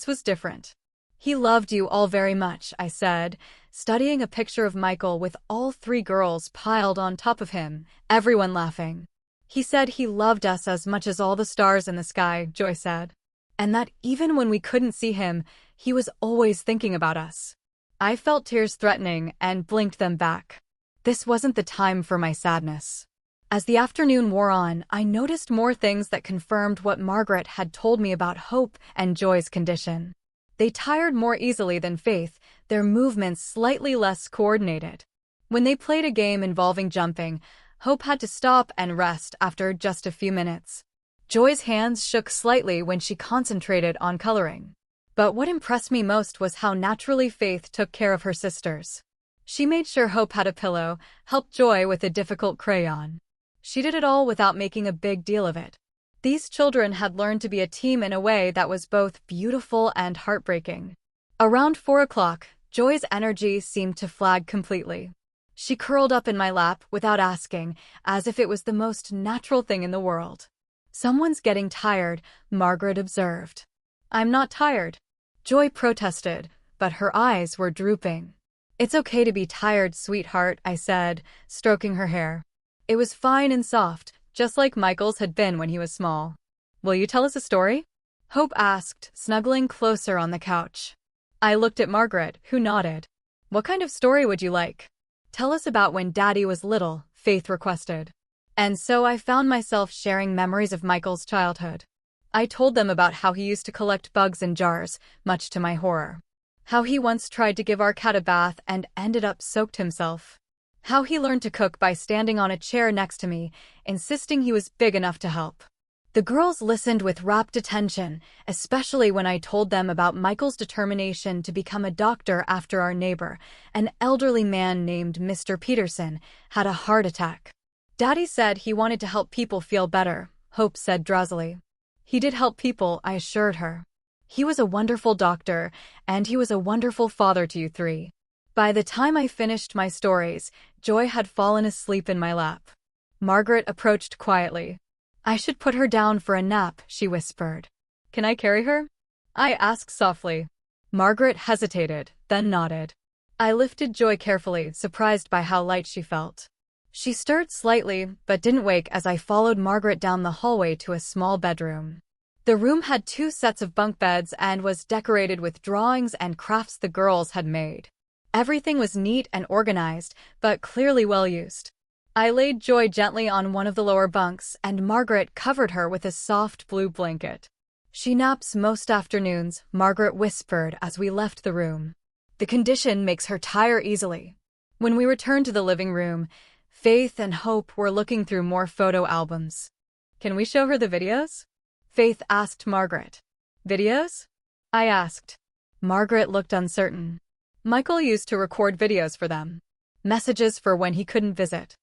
was different. He loved you all very much, I said, studying a picture of Michael with all three girls piled on top of him, everyone laughing. He said he loved us as much as all the stars in the sky, Joy said. And that even when we couldn't see him, he was always thinking about us. I felt tears threatening and blinked them back. This wasn't the time for my sadness. As the afternoon wore on, I noticed more things that confirmed what Margaret had told me about Hope and Joy's condition. They tired more easily than Faith, their movements slightly less coordinated. When they played a game involving jumping, Hope had to stop and rest after just a few minutes. Joy's hands shook slightly when she concentrated on coloring. But what impressed me most was how naturally Faith took care of her sisters. She made sure Hope had a pillow, helped Joy with a difficult crayon. She did it all without making a big deal of it. These children had learned to be a team in a way that was both beautiful and heartbreaking. Around 4 o'clock, Joy's energy seemed to flag completely. She curled up in my lap without asking, as if it was the most natural thing in the world. Someone's getting tired, Margaret observed. I'm not tired. Joy protested, but her eyes were drooping. It's okay to be tired, sweetheart, I said, stroking her hair. It was fine and soft, just like Michael's had been when he was small. Will you tell us a story? Hope asked, snuggling closer on the couch. I looked at Margaret, who nodded. What kind of story would you like? Tell us about when Daddy was little, Faith requested. And so I found myself sharing memories of Michael's childhood. I told them about how he used to collect bugs in jars, much to my horror. How he once tried to give our cat a bath and ended up soaked himself. How he learned to cook by standing on a chair next to me, insisting he was big enough to help. The girls listened with rapt attention, especially when I told them about Michael's determination to become a doctor after our neighbor, an elderly man named Mr. Peterson, had a heart attack. Daddy said he wanted to help people feel better, Hope said drowsily. He did help people, I assured her. He was a wonderful doctor, and he was a wonderful father to you three. By the time I finished my stories, Joy had fallen asleep in my lap. Margaret approached quietly. I should put her down for a nap, she whispered. Can I carry her? I asked softly. Margaret hesitated, then nodded. I lifted Joy carefully, surprised by how light she felt. She stirred slightly, but didn't wake as I followed Margaret down the hallway to a small bedroom. The room had 2 sets of bunk beds and was decorated with drawings and crafts the girls had made. Everything was neat and organized, but clearly well used. I laid Joy gently on one of the lower bunks, and Margaret covered her with a soft blue blanket. She naps most afternoons, Margaret whispered as we left the room. The condition makes her tire easily. When we returned to the living room, Faith and Hope were looking through more photo albums. Can we show her the videos? Faith asked Margaret. Videos? I asked. Margaret looked uncertain. Michael used to record videos for them. Messages for when he couldn't visit.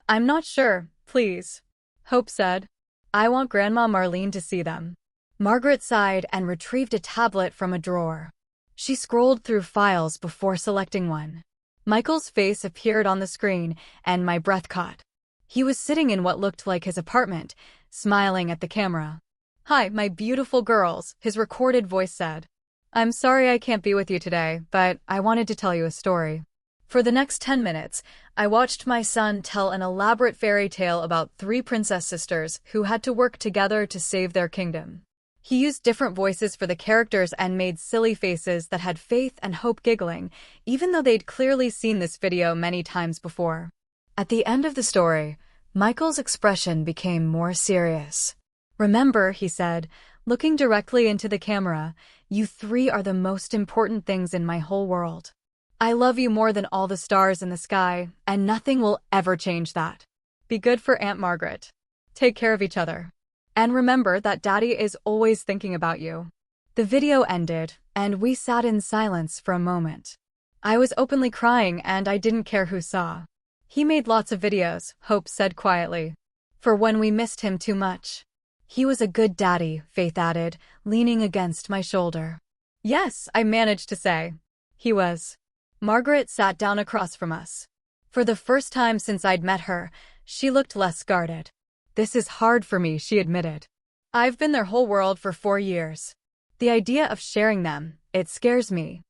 I'm not sure, please. Hope said. I want Grandma Marlene to see them. Margaret sighed and retrieved a tablet from a drawer. She scrolled through files before selecting one. Michael's face appeared on the screen, and my breath caught. He was sitting in what looked like his apartment, smiling at the camera. "Hi, my beautiful girls," his recorded voice said. "I'm sorry I can't be with you today, but I wanted to tell you a story." For the next 10 minutes, I watched my son tell an elaborate fairy tale about 3 princess sisters who had to work together to save their kingdom. He used different voices for the characters and made silly faces that had Faith and Hope giggling, even though they'd clearly seen this video many times before. At the end of the story, Michael's expression became more serious. "Remember," he said, looking directly into the camera, "you 3 are the most important things in my whole world. I love you more than all the stars in the sky, and nothing will ever change that. Be good for Aunt Margaret. Take care of each other. And remember that Daddy is always thinking about you." The video ended, and we sat in silence for a moment. I was openly crying, and I didn't care who saw. "He made lots of videos," Hope said quietly, "for when we missed him too much." "He was a good daddy," Faith added, leaning against my shoulder. "Yes," I managed to say. "He was." Margaret sat down across from us. For the first time since I'd met her, she looked less guarded. "This is hard for me," she admitted. "I've been their whole world for 4 years. The idea of sharing them, it scares me."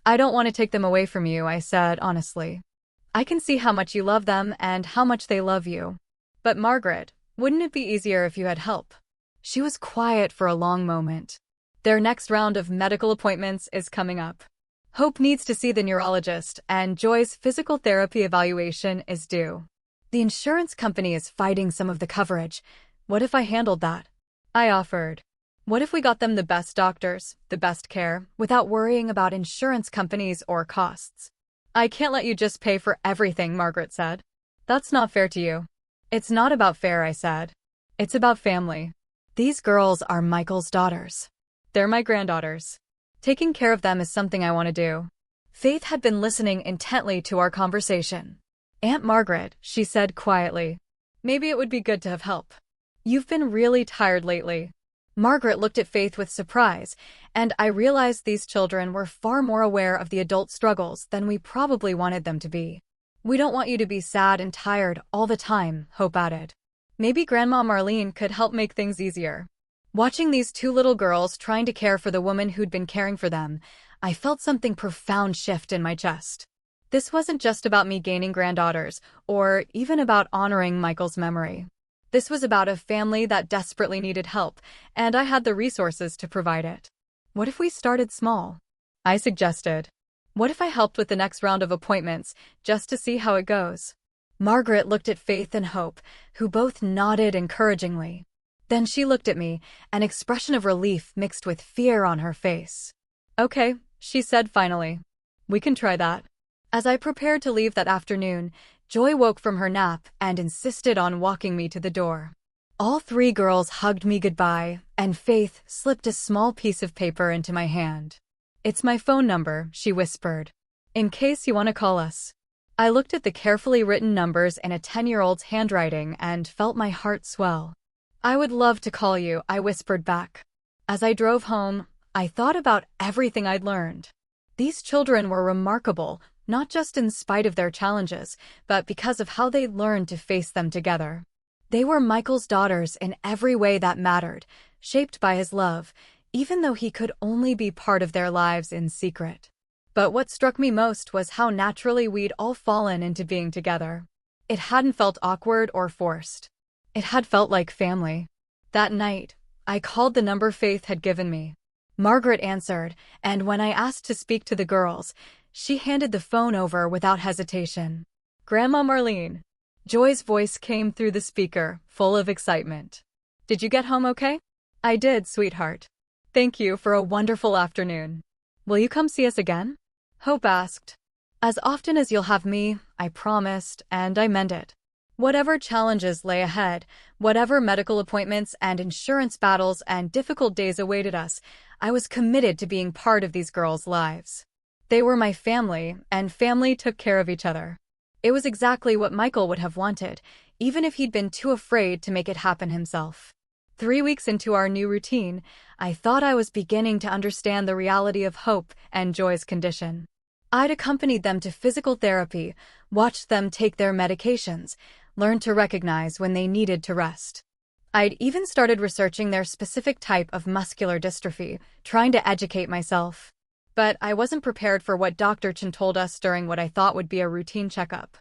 "I don't want to take them away from you," I said honestly. "I can see how much you love them and how much they love you. But Margaret, wouldn't it be easier if you had help?" She was quiet for a long moment. "Their next round of medical appointments is coming up. Hope needs to see the neurologist, and Joy's physical therapy evaluation is due. The insurance company is fighting some of the coverage. What if I handled that?" I offered. "What if we got them the best doctors, the best care, without worrying about insurance companies or costs?" "I can't let you just pay for everything," Margaret said. "That's not fair to you." "It's not about fair," I said. "It's about family. These girls are Michael's daughters. They're my granddaughters. Taking care of them is something I want to do." Faith had been listening intently to our conversation. "Aunt Margaret," she said quietly, "maybe it would be good to have help. You've been really tired lately." Margaret looked at Faith with surprise, and I realized these children were far more aware of the adult struggles than we probably wanted them to be. "We don't want you to be sad and tired all the time," Hope added. "Maybe Grandma Marlene could help make things easier." Watching these 2 little girls trying to care for the woman who'd been caring for them, I felt something profound shift in my chest. This wasn't just about me gaining granddaughters, or even about honoring Michael's memory. This was about a family that desperately needed help, and I had the resources to provide it. "What if we started small?" I suggested. "What if I helped with the next round of appointments, just to see how it goes?" Margaret looked at Faith and Hope, who both nodded encouragingly. Then she looked at me, an expression of relief mixed with fear on her face. "Okay," she said finally. "We can try that." As I prepared to leave that afternoon, Joy woke from her nap and insisted on walking me to the door. All 3 girls hugged me goodbye, and Faith slipped a small piece of paper into my hand. "It's my phone number," she whispered, "in case you want to call us." I looked at the carefully written numbers in a 10-year-old's handwriting and felt my heart swell. "I would love to call you," I whispered back. As I drove home, I thought about everything I'd learned. These children were remarkable, not just in spite of their challenges, but because of how they learned to face them together. They were Michael's daughters in every way that mattered, shaped by his love, even though he could only be part of their lives in secret. But what struck me most was how naturally we'd all fallen into being together. It hadn't felt awkward or forced. It had felt like family. That night, I called the number Faith had given me. Margaret answered, and when I asked to speak to the girls, she handed the phone over without hesitation. "Grandma Marlene." Joy's voice came through the speaker, full of excitement. "Did you get home okay?" "I did, sweetheart. Thank you for a wonderful afternoon. Will you come see us again?" Hope asked. "As often as you'll have me," I promised, and I meant it. Whatever challenges lay ahead, whatever medical appointments and insurance battles and difficult days awaited us, I was committed to being part of these girls' lives. They were my family, and family took care of each other. It was exactly what Michael would have wanted, even if he'd been too afraid to make it happen himself. 3 weeks into our new routine, I thought I was beginning to understand the reality of Hope and Joy's condition. I'd accompanied them to physical therapy, watched them take their medications, learned to recognize when they needed to rest. I'd even started researching their specific type of muscular dystrophy, trying to educate myself. But I wasn't prepared for what Dr. Chen told us during what I thought would be a routine checkup.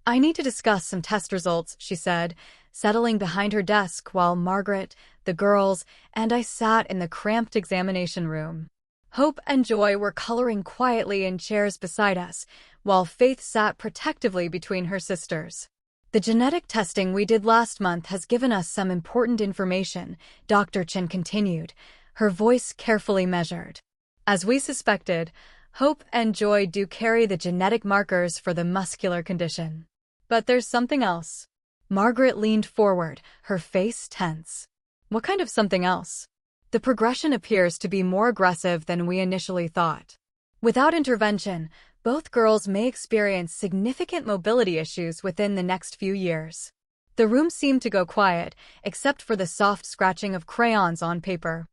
"I need to discuss some test results," she said, settling behind her desk while Margaret, the girls, and I sat in the cramped examination room. Hope and Joy were coloring quietly in chairs beside us, while Faith sat protectively between her sisters. "The genetic testing we did last month has given us some important information," Dr. Chen continued, her voice carefully measured. "As we suspected, Hope and Joy do carry the genetic markers for the muscular condition. But there's something else." Margaret leaned forward, her face tense. "What kind of something else?" "The progression appears to be more aggressive than we initially thought. Without intervention, both girls may experience significant mobility issues within the next few years." The room seemed to go quiet, except for the soft scratching of crayons on paper.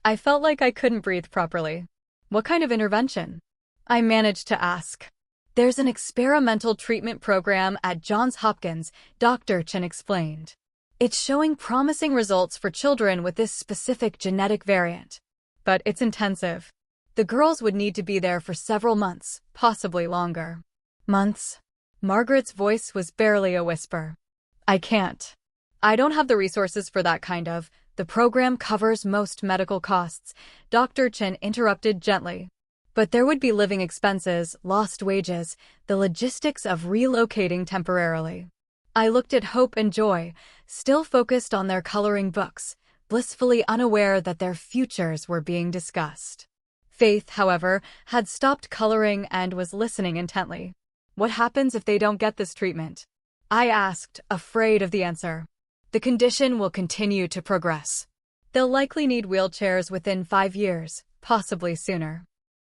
I felt like I couldn't breathe properly. "What kind of intervention?" I managed to ask. "There's an experimental treatment program at Johns Hopkins," Dr. Chen explained. "It's showing promising results for children with this specific genetic variant. But it's intensive. The girls would need to be there for several months, possibly longer." "Months?" Margaret's voice was barely a whisper. "I can't. I don't have the resources for that kind of. The program covers most medical costs," Dr. Chen interrupted gently. "But there would be living expenses, lost wages, the logistics of relocating temporarily." I looked at Hope and Joy, still focused on their coloring books, blissfully unaware that their futures were being discussed. Faith, however, had stopped coloring and was listening intently. "What happens if they don't get this treatment?" I asked, afraid of the answer. "The condition will continue to progress. They'll likely need wheelchairs within 5 years, possibly sooner.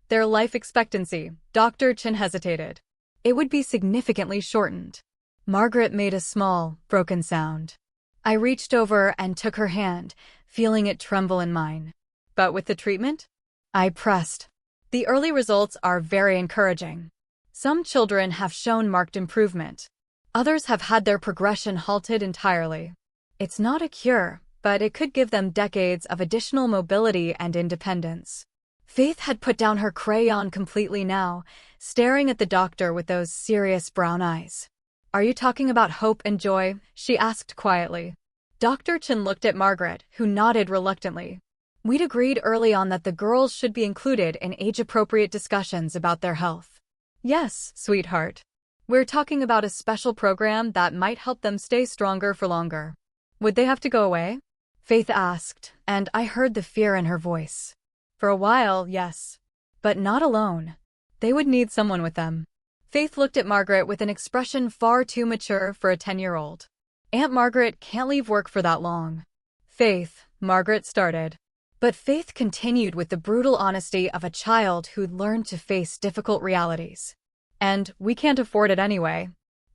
Their life expectancy," Dr. Chen hesitated. "It would be significantly shortened." Margaret made a small, broken sound. I reached over and took her hand, feeling it tremble in mine. "But with the treatment?" I pressed. "The early results are very encouraging. Some children have shown marked improvement. Others have had their progression halted entirely. It's not a cure, but it could give them decades of additional mobility and independence." Faith had put down her crayon completely now, staring at the doctor with those serious brown eyes. "Are you talking about Hope and Joy?" she asked quietly. Dr. Chen looked at Margaret, who nodded reluctantly. "We'd agreed early on that the girls should be included in age-appropriate discussions about their health." "Yes, sweetheart. We're talking about a special program that might help them stay stronger for longer." "Would they have to go away?" Faith asked, and I heard the fear in her voice. "For a while, yes. But not alone. They would need someone with them." Faith looked at Margaret with an expression far too mature for a 10-year-old. "Aunt Margaret can't leave work for that long." "Faith," Margaret started. But Faith continued with the brutal honesty of a child who'd learned to face difficult realities. "And we can't afford it anyway.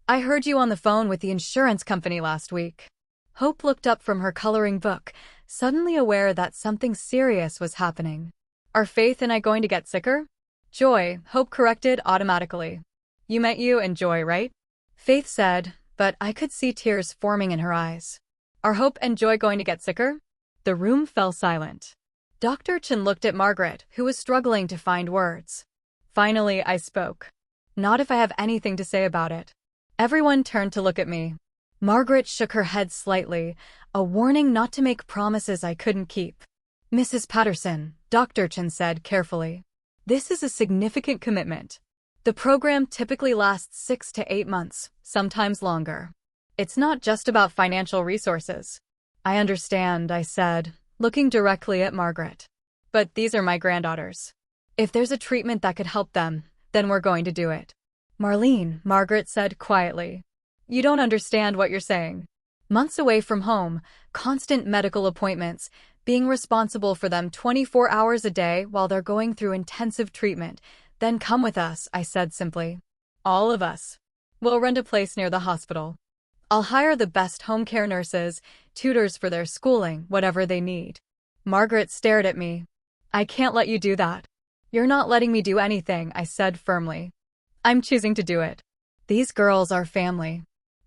I heard you on the phone with the insurance company last week." Hope looked up from her coloring book, suddenly aware that something serious was happening. "Are Faith and I going to get sicker?" "Joy," Hope corrected automatically. "You meant you and Joy, right?" Faith said, but I could see tears forming in her eyes. "Are Hope and Joy going to get sicker?" The room fell silent. Dr. Chen looked at Margaret, who was struggling to find words. Finally, I spoke. "Not if I have anything to say about it." Everyone turned to look at me. Margaret shook her head slightly, a warning not to make promises I couldn't keep. "Mrs. Patterson," Dr. Chen said carefully, "this is a significant commitment. The program typically lasts 6 to 8 months, sometimes longer. It's not just about financial resources." "I understand," I said, looking directly at Margaret. "But these are my granddaughters. If there's a treatment that could help them, then we're going to do it." "Marlene," Margaret said quietly, "you don't understand what you're saying. Months away from home, constant medical appointments, being responsible for them 24 hours a day while they're going through intensive treatment. Then come with us," I said simply. "All of us. We'll rent a place near the hospital. I'll hire the best home care nurses, tutors for their schooling, whatever they need." Margaret stared at me. "I can't let you do that." "You're not letting me do anything," I said firmly. "I'm choosing to do it. These girls are family."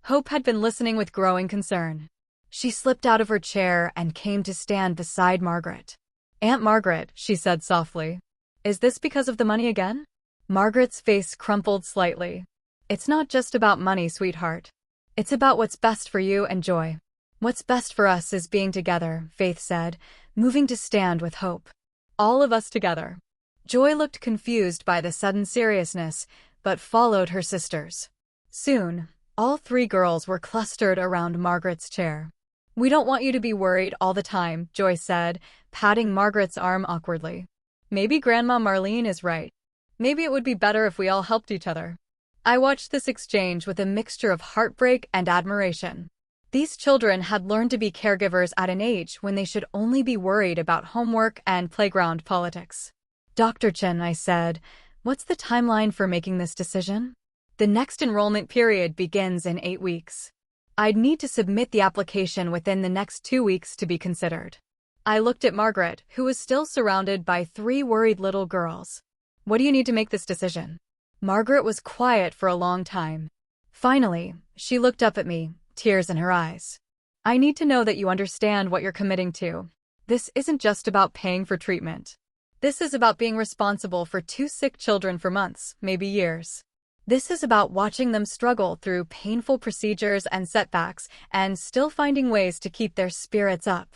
Hope had been listening with growing concern. She slipped out of her chair and came to stand beside Margaret. "Aunt Margaret," she said softly. "Is this because of the money again?" Margaret's face crumpled slightly. "It's not just about money, sweetheart. It's about what's best for you and Joy." "What's best for us is being together," Faith said, moving to stand with Hope. "All of us together." Joy looked confused by the sudden seriousness, but followed her sisters. Soon, all three girls were clustered around Margaret's chair. "We don't want you to be worried all the time," Joy said, patting Margaret's arm awkwardly. "Maybe Grandma Marlene is right. Maybe it would be better if we all helped each other." I watched this exchange with a mixture of heartbreak and admiration. These children had learned to be caregivers at an age when they should only be worried about homework and playground politics. "Dr. Chen," I said, "what's the timeline for making this decision?" "The next enrollment period begins in 8 weeks. I'd need to submit the application within the next 2 weeks to be considered." I looked at Margaret, who was still surrounded by 3 worried little girls. "What do you need to make this decision?" Margaret was quiet for a long time. Finally, she looked up at me, tears in her eyes. "I need to know that you understand what you're committing to. This isn't just about paying for treatment. This is about being responsible for 2 sick children for months, maybe years. This is about watching them struggle through painful procedures and setbacks and still finding ways to keep their spirits up.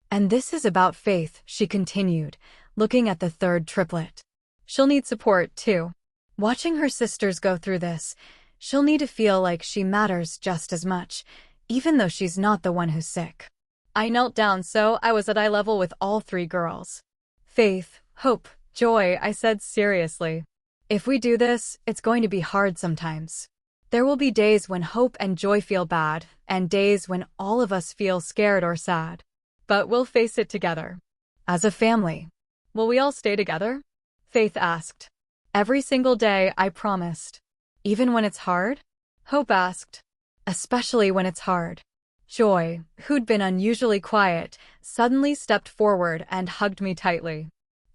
And this is about Faith," she continued, looking at the 3rd triplet. "She'll need support, too. Watching her sisters go through this, she'll need to feel like she matters just as much, even though she's not the one who's sick." I knelt down so I was at eye level with all 3 girls. "Faith, Hope, Joy," I said seriously. "If we do this, it's going to be hard sometimes. There will be days when Hope and Joy feel bad, and days when all of us feel scared or sad. But we'll face it together. As a family." "Will we all stay together?" Faith asked. "Every single day, I promised." "Even when it's hard?" Hope asked. "Especially when it's hard." Joy, who'd been unusually quiet, suddenly stepped forward and hugged me tightly.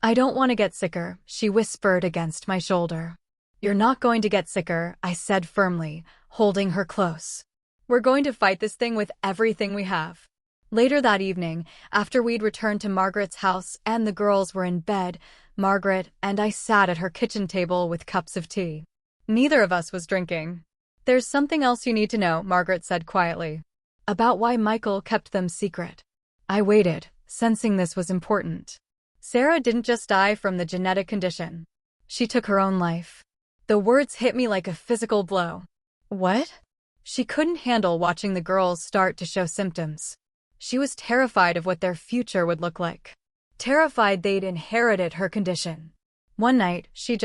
"I don't want to get sicker," she whispered against my shoulder. "You're not going to get sicker," I said firmly, holding her close. "We're going to fight this thing with everything we have." Later that evening, after we'd returned to Margaret's house and the girls were in bed, Margaret and I sat at her kitchen table with cups of tea. Neither of us was drinking. "There's something else you need to know," Margaret said quietly. "About why Michael kept them secret." I waited, sensing this was important. "Sarah didn't just die from the genetic condition. She took her own life." The words hit me like a physical blow. "What?" She couldn't handle watching the girls start to show symptoms. She was terrified of what their future would look like. Terrified they'd inherited her condition. One night, she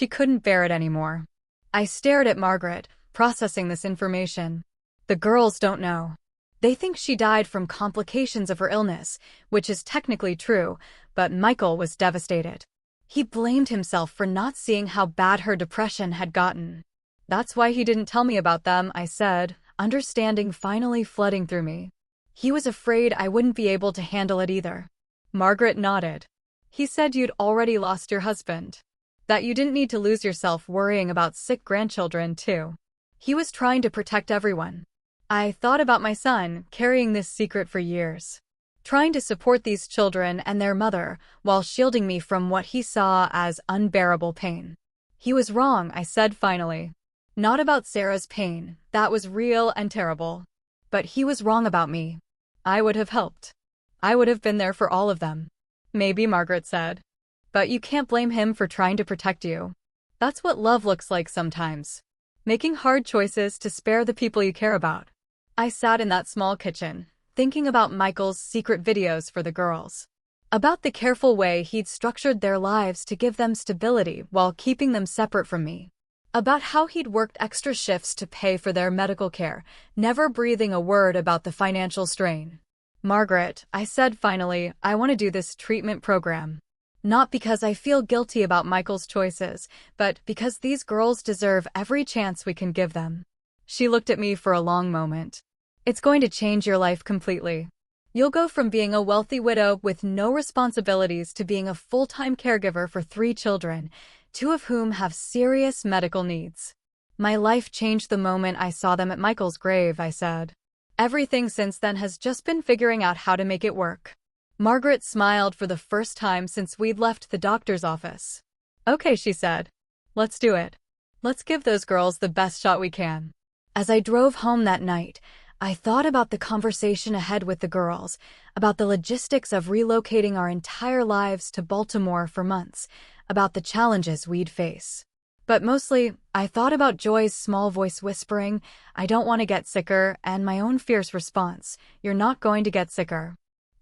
couldn't bear it anymore. I stared at Margaret, processing this information. "The girls don't know. They think she died from complications of her illness, which is technically true, but Michael was devastated. He blamed himself for not seeing how bad her depression had gotten. That's why he didn't tell me about them," I said, understanding finally flooding through me. "He was afraid I wouldn't be able to handle it either." Margaret nodded. "He said you'd already lost your husband. That you didn't need to lose yourself worrying about sick grandchildren, too. He was trying to protect everyone." I thought about my son, carrying this secret for years. Trying to support these children and their mother, while shielding me from what he saw as unbearable pain. "He was wrong," I said finally. "Not about Sarah's pain, that was real and terrible. But he was wrong about me. I would have helped. I would have been there for all of them." "Maybe," Margaret said. "But you can't blame him for trying to protect you. That's what love looks like sometimes. Making hard choices to spare the people you care about." I sat in that small kitchen, thinking about Michael's secret videos for the girls. About the careful way he'd structured their lives to give them stability while keeping them separate from me. About how he'd worked extra shifts to pay for their medical care, never breathing a word about the financial strain. "Margaret," I said finally, "I want to do this treatment program. Not because I feel guilty about Michael's choices, but because these girls deserve every chance we can give them." She looked at me for a long moment. "It's going to change your life completely. You'll go from being a wealthy widow with no responsibilities to being a full-time caregiver for 3 children, 2 of whom have serious medical needs." My life changed the moment I saw them at Michael's grave, I said. Everything since then has just been figuring out how to make it work. Margaret smiled for the first time since we'd left the doctor's office. Okay, she said. Let's do it. Let's give those girls the best shot we can. As I drove home that night, I thought about the conversation ahead with the girls, about the logistics of relocating our entire lives to Baltimore for months, about the challenges we'd face. But mostly, I thought about Joy's small voice whispering, "I don't want to get sicker," and my own fierce response, "You're not going to get sicker."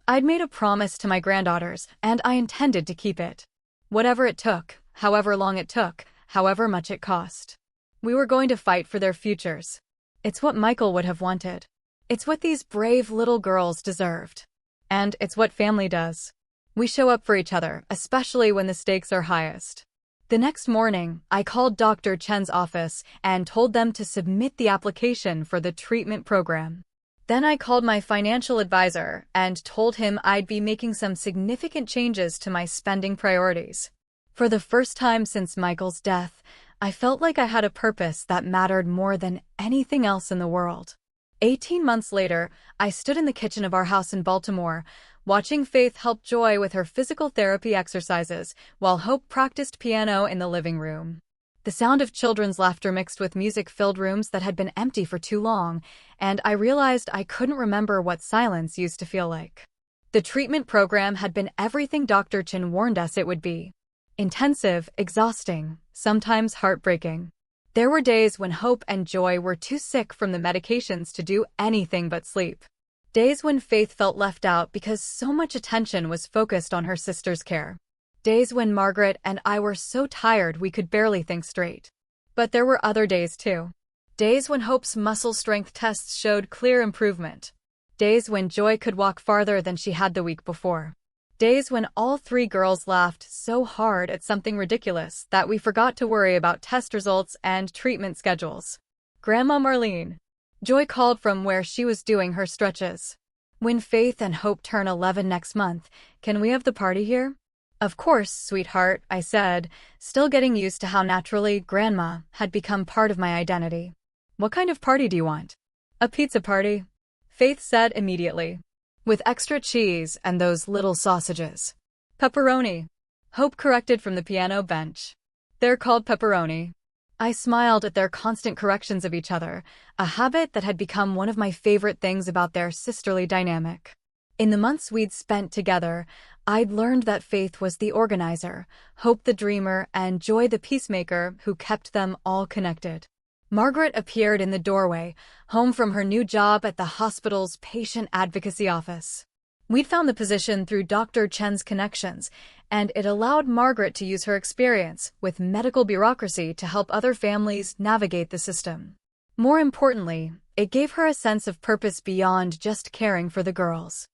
I'd made a promise to my granddaughters, and I intended to keep it. Whatever it took, however long it took, however much it cost. We were going to fight for their futures. It's what Michael would have wanted. It's what these brave little girls deserved. And it's what family does. We show up for each other, especially when the stakes are highest. The next morning, I called Dr. Chen's office and told them to submit the application for the treatment program. Then I called my financial advisor and told him I'd be making some significant changes to my spending priorities. For the first time since Michael's death, I felt like I had a purpose that mattered more than anything else in the world. 18 months later, I stood in the kitchen of our house in Baltimore, watching Faith help Joy with her physical therapy exercises, while Hope practiced piano in the living room. The sound of children's laughter mixed with music filled rooms that had been empty for too long, and I realized I couldn't remember what silence used to feel like. The treatment program had been everything Dr. Chen warned us it would be. Intensive, exhausting, sometimes heartbreaking. There were days when Hope and Joy were too sick from the medications to do anything but sleep. Days when Faith felt left out because so much attention was focused on her sister's care. Days when Margaret and I were so tired we could barely think straight. But there were other days too. Days when Hope's muscle strength tests showed clear improvement. Days when Joy could walk farther than she had the week before. Days when all three girls laughed so hard at something ridiculous that we forgot to worry about test results and treatment schedules. "Grandma Marlene." Joy called from where she was doing her stretches. "When Faith and Hope turn 11 next month, can we have the party here?" "Of course, sweetheart," I said, still getting used to how naturally Grandma had become part of my identity. "What kind of party do you want?" "A pizza party," Faith said immediately. "With extra cheese and those little sausages." "Pepperoni," Hope corrected from the piano bench. "They're called pepperoni." I smiled at their constant corrections of each other, a habit that had become one of my favorite things about their sisterly dynamic. In the months we'd spent together, I'd learned that Faith was the organizer, Hope the dreamer, and Joy the peacemaker who kept them all connected. Margaret appeared in the doorway, home from her new job at the hospital's patient advocacy office. We'd found the position through Dr. Chen's connections, and it allowed Margaret to use her experience with medical bureaucracy to help other families navigate the system. More importantly, it gave her a sense of purpose beyond just caring for the girls.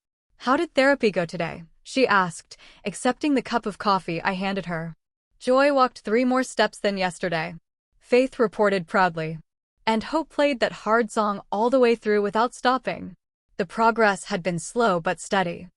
"How did therapy go today?" she asked, accepting the cup of coffee I handed her. "Joy walked 3 more steps than yesterday," Faith reported proudly. And Hope played that hard song all the way through without stopping. The progress had been slow but steady.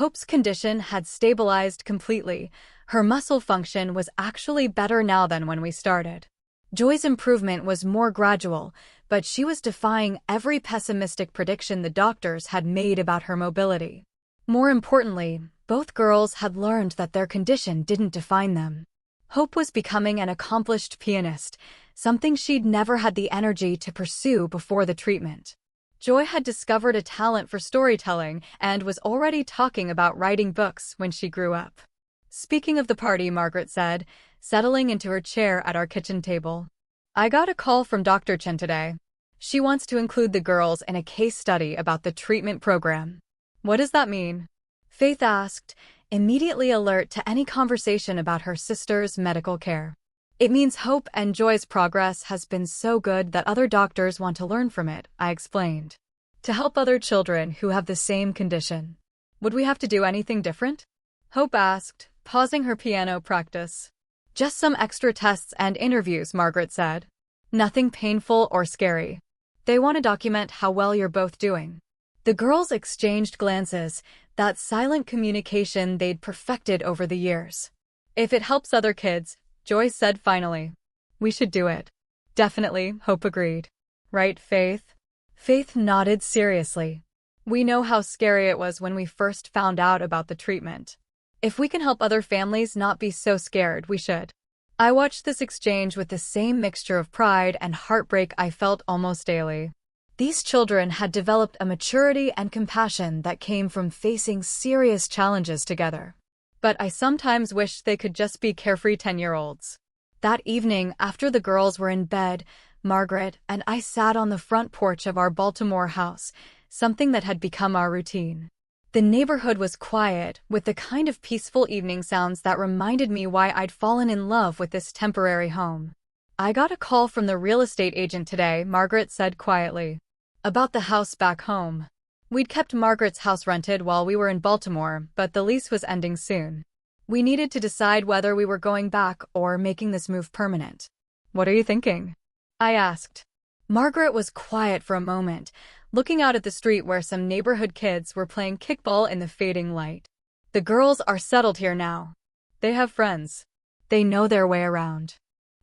Hope's condition had stabilized completely. Her muscle function was actually better now than when we started. Joy's improvement was more gradual, but she was defying every pessimistic prediction the doctors had made about her mobility. More importantly, both girls had learned that their condition didn't define them. Hope was becoming an accomplished pianist, something she'd never had the energy to pursue before the treatment. Joy had discovered a talent for storytelling and was already talking about writing books when she grew up. "Speaking of the party," Margaret said, settling into her chair at our kitchen table. "I got a call from Dr. Chen today. She wants to include the girls in a case study about the treatment program." "What does that mean?" Faith asked, immediately alert to any conversation about her sister's medical care. "It means Hope and Joy's progress has been so good that other doctors want to learn from it," I explained. "To help other children who have the same condition." "Would we have to do anything different?" Hope asked, pausing her piano practice. "Just some extra tests and interviews," Margaret said. "Nothing painful or scary. They want to document how well you're both doing." The girls exchanged glances, that silent communication they'd perfected over the years. "If it helps other kids," Joy said finally. "We should do it." Definitely, Hope agreed. Right, Faith? Faith nodded seriously. We know how scary it was when we first found out about the treatment. If we can help other families not be so scared, we should. I watched this exchange with the same mixture of pride and heartbreak I felt almost daily. These children had developed a maturity and compassion that came from facing serious challenges together. But I sometimes wished they could just be carefree 10-year-olds. That evening, after the girls were in bed, Margaret and I sat on the front porch of our Baltimore house, something that had become our routine. The neighborhood was quiet, with the kind of peaceful evening sounds that reminded me why I'd fallen in love with this temporary home. I got a call from the real estate agent today, Margaret said quietly. About the house back home. We'd kept Margaret's house rented while we were in Baltimore, but the lease was ending soon. We needed to decide whether we were going back or making this move permanent. What are you thinking? I asked. Margaret was quiet for a moment, looking out at the street where some neighborhood kids were playing kickball in the fading light. The girls are settled here now. They have friends. They know their way around.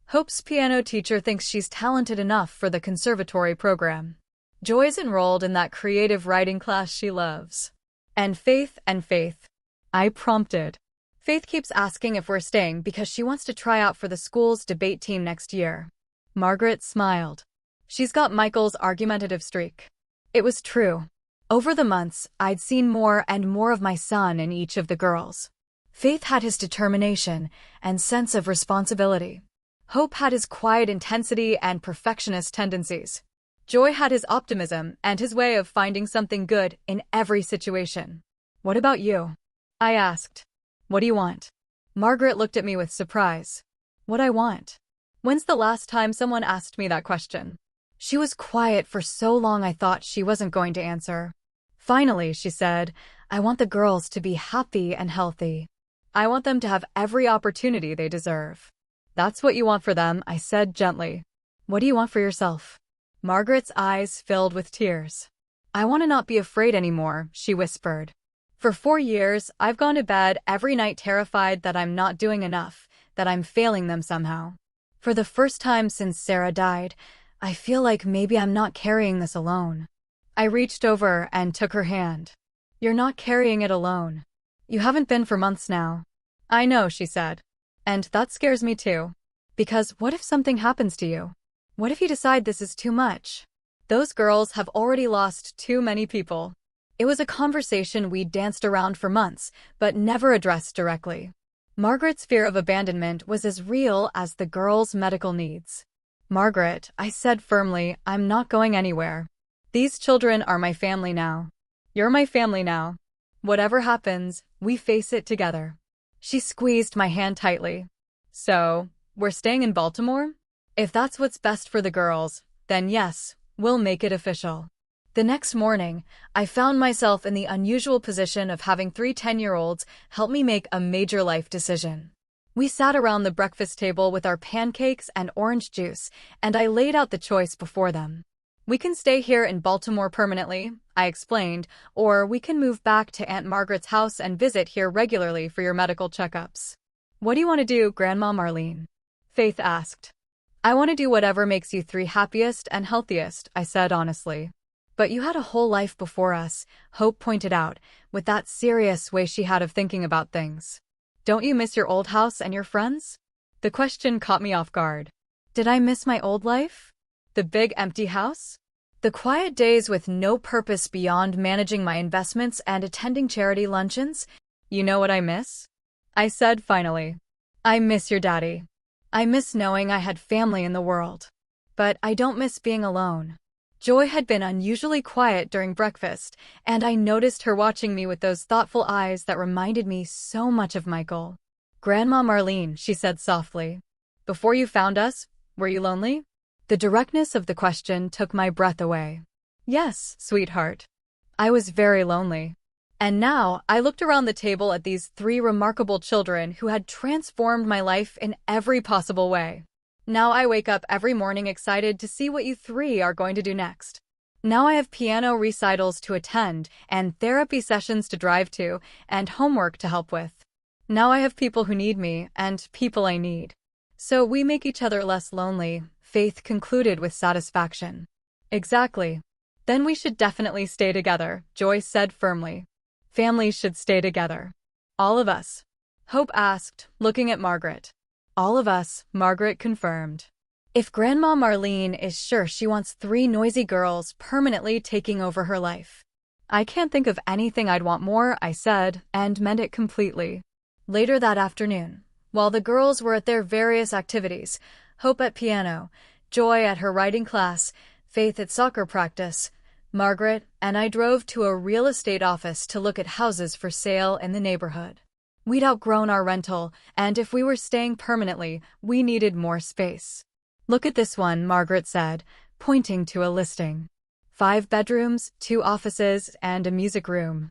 Hope's piano teacher thinks she's talented enough for the conservatory program. Joy's enrolled in that creative writing class she loves. And Faith. I prompted. Faith keeps asking if we're staying because she wants to try out for the school's debate team next year. Margaret smiled. She's got Michael's argumentative streak. It was true. Over the months, I'd seen more and more of my son in each of the girls. Faith had his determination and sense of responsibility. Hope had his quiet intensity and perfectionist tendencies. Joy had his optimism and his way of finding something good in every situation. What about you? I asked. What do you want? Margaret looked at me with surprise. What I want? When's the last time someone asked me that question? She was quiet for so long I thought she wasn't going to answer. Finally, she said, I want the girls to be happy and healthy. I want them to have every opportunity they deserve. That's what you want for them, I said gently. What do you want for yourself? Margaret's eyes filled with tears. I want to not be afraid anymore, she whispered. For 4 years, I've gone to bed every night terrified that I'm not doing enough, that I'm failing them somehow. For the first time since Sarah died, I feel like maybe I'm not carrying this alone. I reached over and took her hand. You're not carrying it alone. You haven't been for months now. I know, she said. And that scares me too. Because what if something happens to you? What if you decide this is too much? Those girls have already lost too many people. It was a conversation we danced around for months, but never addressed directly. Margaret's fear of abandonment was as real as the girls' medical needs. Margaret, I said firmly, I'm not going anywhere. These children are my family now. You're my family now. Whatever happens, we face it together. She squeezed my hand tightly. So, we're staying in Baltimore? If that's what's best for the girls, then yes, we'll make it official. The next morning, I found myself in the unusual position of having 3 10-year-olds help me make a major life decision. We sat around the breakfast table with our pancakes and orange juice, and I laid out the choice before them. We can stay here in Baltimore permanently, I explained, or we can move back to Aunt Margaret's house and visit here regularly for your medical checkups. What do you want to do, Grandma Marlene? Faith asked. I want to do whatever makes you 3 happiest and healthiest, I said honestly. But you had a whole life before us, Hope pointed out, with that serious way she had of thinking about things. Don't you miss your old house and your friends? The question caught me off guard. Did I miss my old life? The big empty house? The quiet days with no purpose beyond managing my investments and attending charity luncheons? You know what I miss? I said finally. I miss your daddy. I miss knowing I had family in the world. But I don't miss being alone. Joy had been unusually quiet during breakfast, and I noticed her watching me with those thoughtful eyes that reminded me so much of Michael. Grandma Marlene, she said softly. Before you found us, were you lonely? The directness of the question took my breath away. Yes, sweetheart. I was very lonely. And now I looked around the table at these 3 remarkable children who had transformed my life in every possible way. Now I wake up every morning excited to see what you 3 are going to do next. Now I have piano recitals to attend, and therapy sessions to drive to, and homework to help with. Now I have people who need me, and people I need. So we make each other less lonely, Faith concluded with satisfaction. Exactly. Then we should definitely stay together, Joyce said firmly. Families should stay together. All of us. Hope asked, looking at Margaret. All of us, Margaret confirmed. If Grandma Marlene is sure she wants 3 noisy girls permanently taking over her life. I can't think of anything I'd want more, I said, and meant it completely. Later that afternoon, while the girls were at their various activities, Hope at piano, Joy at her writing class, Faith at soccer practice, Margaret and I drove to a real estate office to look at houses for sale in the neighborhood. We'd outgrown our rental, and if we were staying permanently, we needed more space. Look at this one, Margaret said, pointing to a listing. 5 bedrooms, 2 offices, and a music room.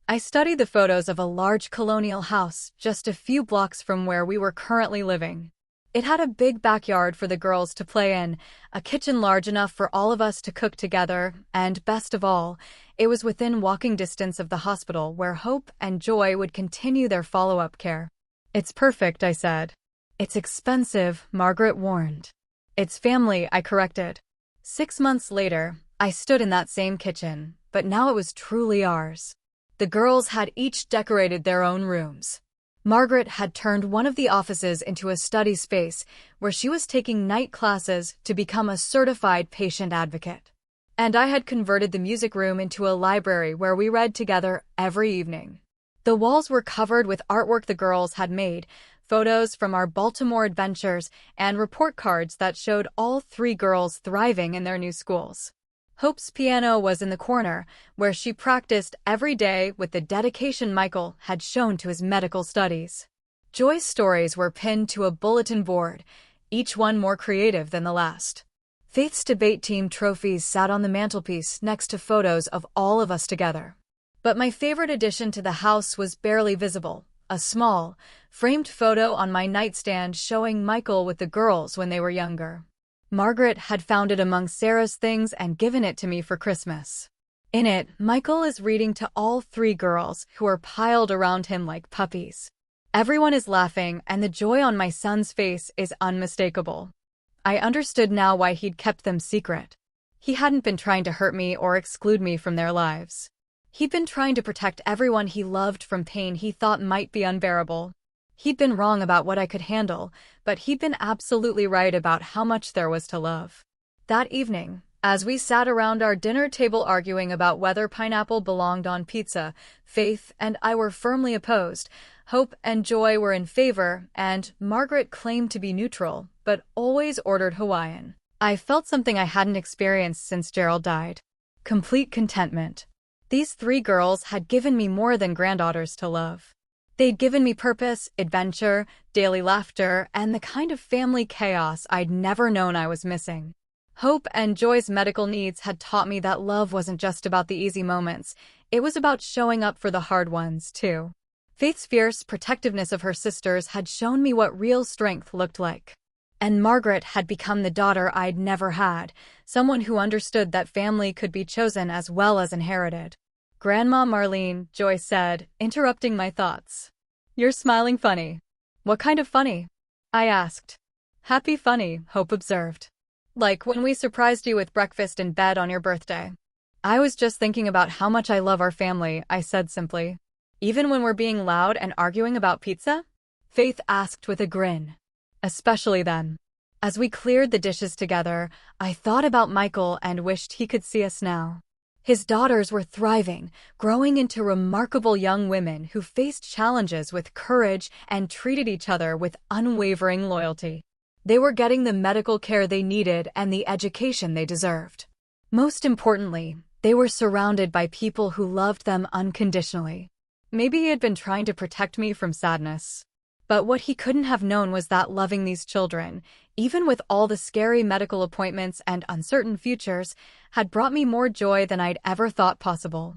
I studied the photos of a large colonial house just a few blocks from where we were currently living. It had a big backyard for the girls to play in, a kitchen large enough for all of us to cook together, and best of all, it was within walking distance of the hospital where Hope and Joy would continue their follow-up care. It's perfect, I said. It's expensive, Margaret warned. It's family, I corrected. 6 months later, I stood in that same kitchen, but now it was truly ours. The girls had each decorated their own rooms. Margaret had turned one of the offices into a study space where she was taking night classes to become a certified patient advocate. And I had converted the music room into a library where we read together every evening. The walls were covered with artwork the girls had made, photos from our Baltimore adventures, and report cards that showed all 3 girls thriving in their new schools. Hope's piano was in the corner, where she practiced every day with the dedication Michael had shown to his medical studies. Joy's stories were pinned to a bulletin board, each one more creative than the last. Faith's debate team trophies sat on the mantelpiece next to photos of all of us together. But my favorite addition to the house was barely visible, a small, framed photo on my nightstand showing Michael with the girls when they were younger. Margaret had found it among Sarah's things and given it to me for Christmas. In it, Michael is reading to all 3 girls who are piled around him like puppies. Everyone is laughing, and the joy on my son's face is unmistakable. I understood now why he'd kept them secret. He hadn't been trying to hurt me or exclude me from their lives. He'd been trying to protect everyone he loved from pain he thought might be unbearable. He'd been wrong about what I could handle, but he'd been absolutely right about how much there was to love. That evening, as we sat around our dinner table arguing about whether pineapple belonged on pizza, Faith and I were firmly opposed, Hope and Joy were in favor, and Margaret claimed to be neutral, but always ordered Hawaiian. I felt something I hadn't experienced since Gerald died. Complete contentment. These 3 girls had given me more than granddaughters to love. They'd given me purpose, adventure, daily laughter, and the kind of family chaos I'd never known I was missing. Hope and Joy's medical needs had taught me that love wasn't just about the easy moments, it was about showing up for the hard ones, too. Faith's fierce protectiveness of her sisters had shown me what real strength looked like. And Margaret had become the daughter I'd never had, someone who understood that family could be chosen as well as inherited. Grandma Marlene, Joy said, interrupting my thoughts. You're smiling funny. What kind of funny? I asked. Happy funny, Hope observed. Like when we surprised you with breakfast in bed on your birthday. I was just thinking about how much I love our family, I said simply. Even when we're being loud and arguing about pizza? Faith asked with a grin. Especially then. As we cleared the dishes together, I thought about Michael and wished he could see us now. His daughters were thriving, growing into remarkable young women who faced challenges with courage and treated each other with unwavering loyalty. They were getting the medical care they needed and the education they deserved. Most importantly, they were surrounded by people who loved them unconditionally. Maybe he had been trying to protect me from sadness. But what he couldn't have known was that loving these children, even with all the scary medical appointments and uncertain futures, had brought me more joy than I'd ever thought possible.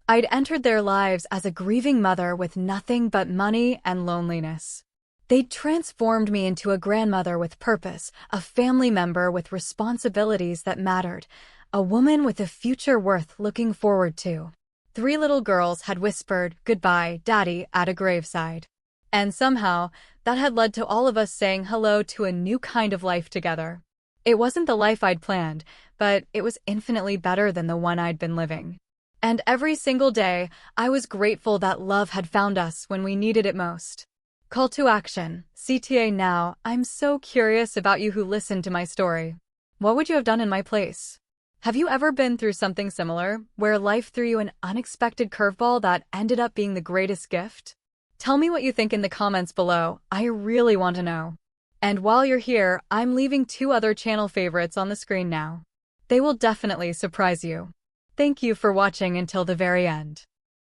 I'd entered their lives as a grieving mother with nothing but money and loneliness. They'd transformed me into a grandmother with purpose, a family member with responsibilities that mattered, a woman with a future worth looking forward to. 3 little girls had whispered, "Goodbye, Daddy," at a graveside. And somehow, that had led to all of us saying hello to a new kind of life together. It wasn't the life I'd planned, but it was infinitely better than the one I'd been living. And every single day, I was grateful that love had found us when we needed it most. Call to action. CTA now, I'm so curious about you who listened to my story. What would you have done in my place? Have you ever been through something similar, where life threw you an unexpected curveball that ended up being the greatest gift? Tell me what you think in the comments below. I really want to know. And while you're here, I'm leaving 2 other channel favorites on the screen now. They will definitely surprise you. Thank you for watching until the very end.